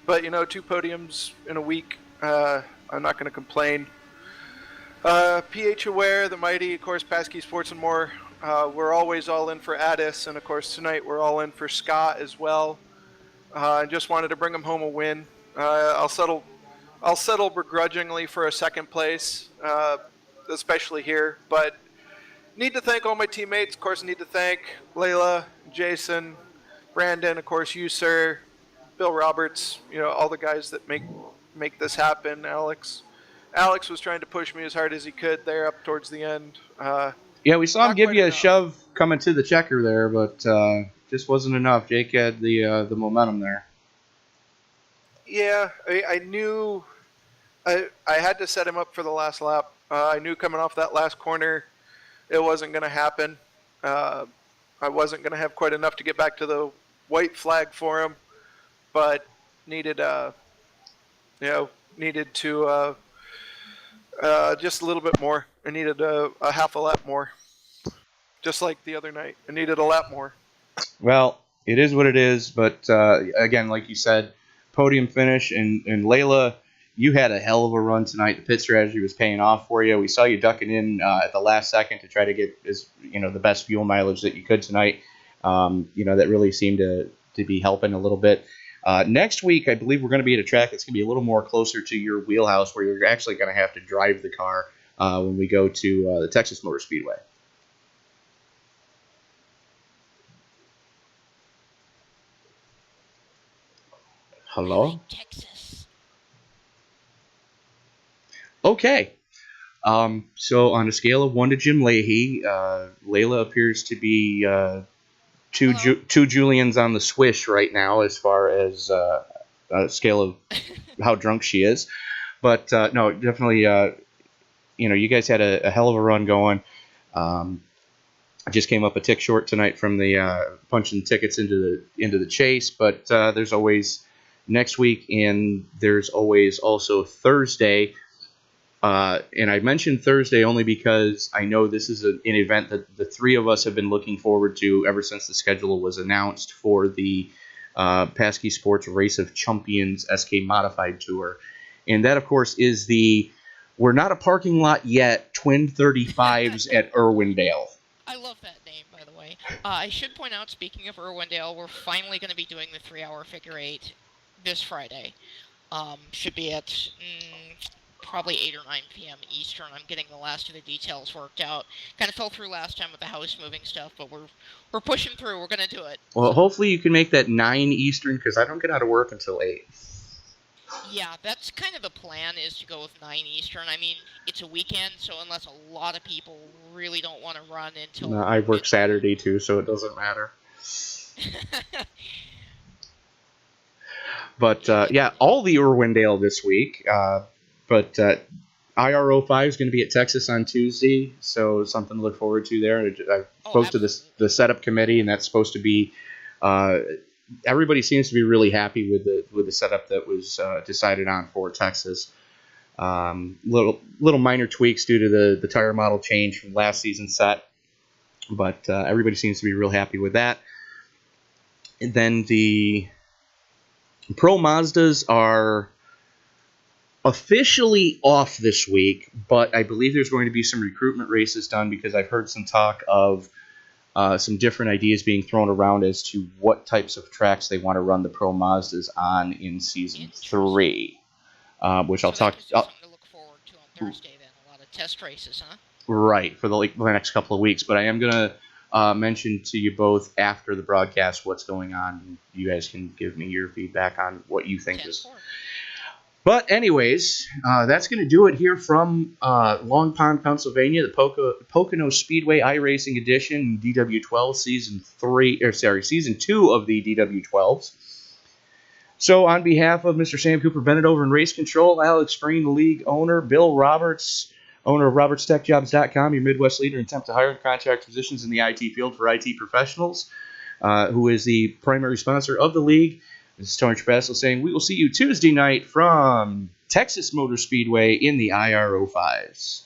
2 podiums in a week, I'm not going to complain. PH Aware, the Mighty, of course, Paskey Sports and more. We're always all in for Addis, and of course tonight we're all in for Scott as well. I just wanted to bring him home a win. I'll settle begrudgingly for a second place, especially here. But need to thank all my teammates. Of course, need to thank Layla, Jason, Brandon, of course, you, sir, Bill Roberts. All the guys that make this happen. Alex was trying to push me as hard as he could there up towards the end. Yeah, we saw him give you a enough. shove coming to the checker there, but just wasn't enough. Jake had the momentum there. Yeah, I knew I had to set him up for the last lap. I knew coming off that last corner it wasn't going to happen. I wasn't going to have quite enough to get back to the white flag for him, but needed to just a little bit more. I needed a half a lap more. Just like the other night. I needed a lap more. Well, it is what it is, but again, like you said, podium finish, and Layla, you had a hell of a run tonight. The pit strategy was paying off for you. We saw you ducking in at the last second to try to get the best fuel mileage that you could tonight. That really seemed to be helping a little bit. Next week, I believe we're going to be at a track that's going to be a little more closer to your wheelhouse, where you're actually going to have to drive the car when we go to the Texas Motor Speedway. Hello? Texas. Okay. So on a scale of 1 to Jim Leahy, Layla appears to be two Julians on the swish right now as far as a scale of how drunk she is. But no, definitely, you guys had a hell of a run going. I just came up a tick short tonight from the punching tickets into the chase, but there's always next week, and there's always also Thursday. And I mentioned Thursday only because I know this is an event that the 3 of us have been looking forward to ever since the schedule was announced for the Paskey Sports Race of Champions SK Modified Tour. And that, of course, is the We're Not a Parking Lot Yet Twin 35s at Irwindale. I love that name, by the way. I should point out, speaking of Irwindale, we're finally going to be doing the 3-hour figure 8 this Friday. Should be at probably 8 or 9 p.m. Eastern. I'm getting the last of the details worked out. Kind of fell through last time with the house moving stuff, but we're pushing through. We're gonna do it. Well, hopefully you can make that 9 Eastern, because I don't get out of work until 8. Yeah, that's kind of the plan, is to go with 9 Eastern. I mean, it's a weekend, so unless a lot of people really don't want to run until... No, I work Saturday too, so it doesn't matter. But, yeah, all the Irwindale this week. But IRO5 is going to be at Texas on Tuesday, so something to look forward to there. I spoke to the setup committee, and that's supposed to be... everybody seems to be really happy with the setup that was decided on for Texas. Little minor tweaks due to the tire model change from last season's set, but everybody seems to be real happy with that. And then the Pro Mazdas are officially off this week, but I believe there's going to be some recruitment races done, because I've heard some talk of some different ideas being thrown around as to what types of tracks they want to run the Pro Mazdas on in Season 3, which I'll talk... something to look forward to on Thursday, then. A lot of test races, huh? Right, for the next couple of weeks. But I am going to mention to you both after the broadcast what's going on. You guys can give me your feedback on what you think is... But anyways, that's going to do it here from Long Pond, Pennsylvania, the Pocono Speedway iRacing Edition, DW12 Season 2 of the DW12s. So on behalf of Mr. Sam Cooper Bennett over in Race Control, Alex Green, the league owner, Bill Roberts, owner of RobertsTechJobs.com, your Midwest leader in attempt to hire and contract positions in the IT field for IT professionals, who is the primary sponsor of the league. This is Tony Trapasso saying we will see you Tuesday night from Texas Motor Speedway in the IRO5s.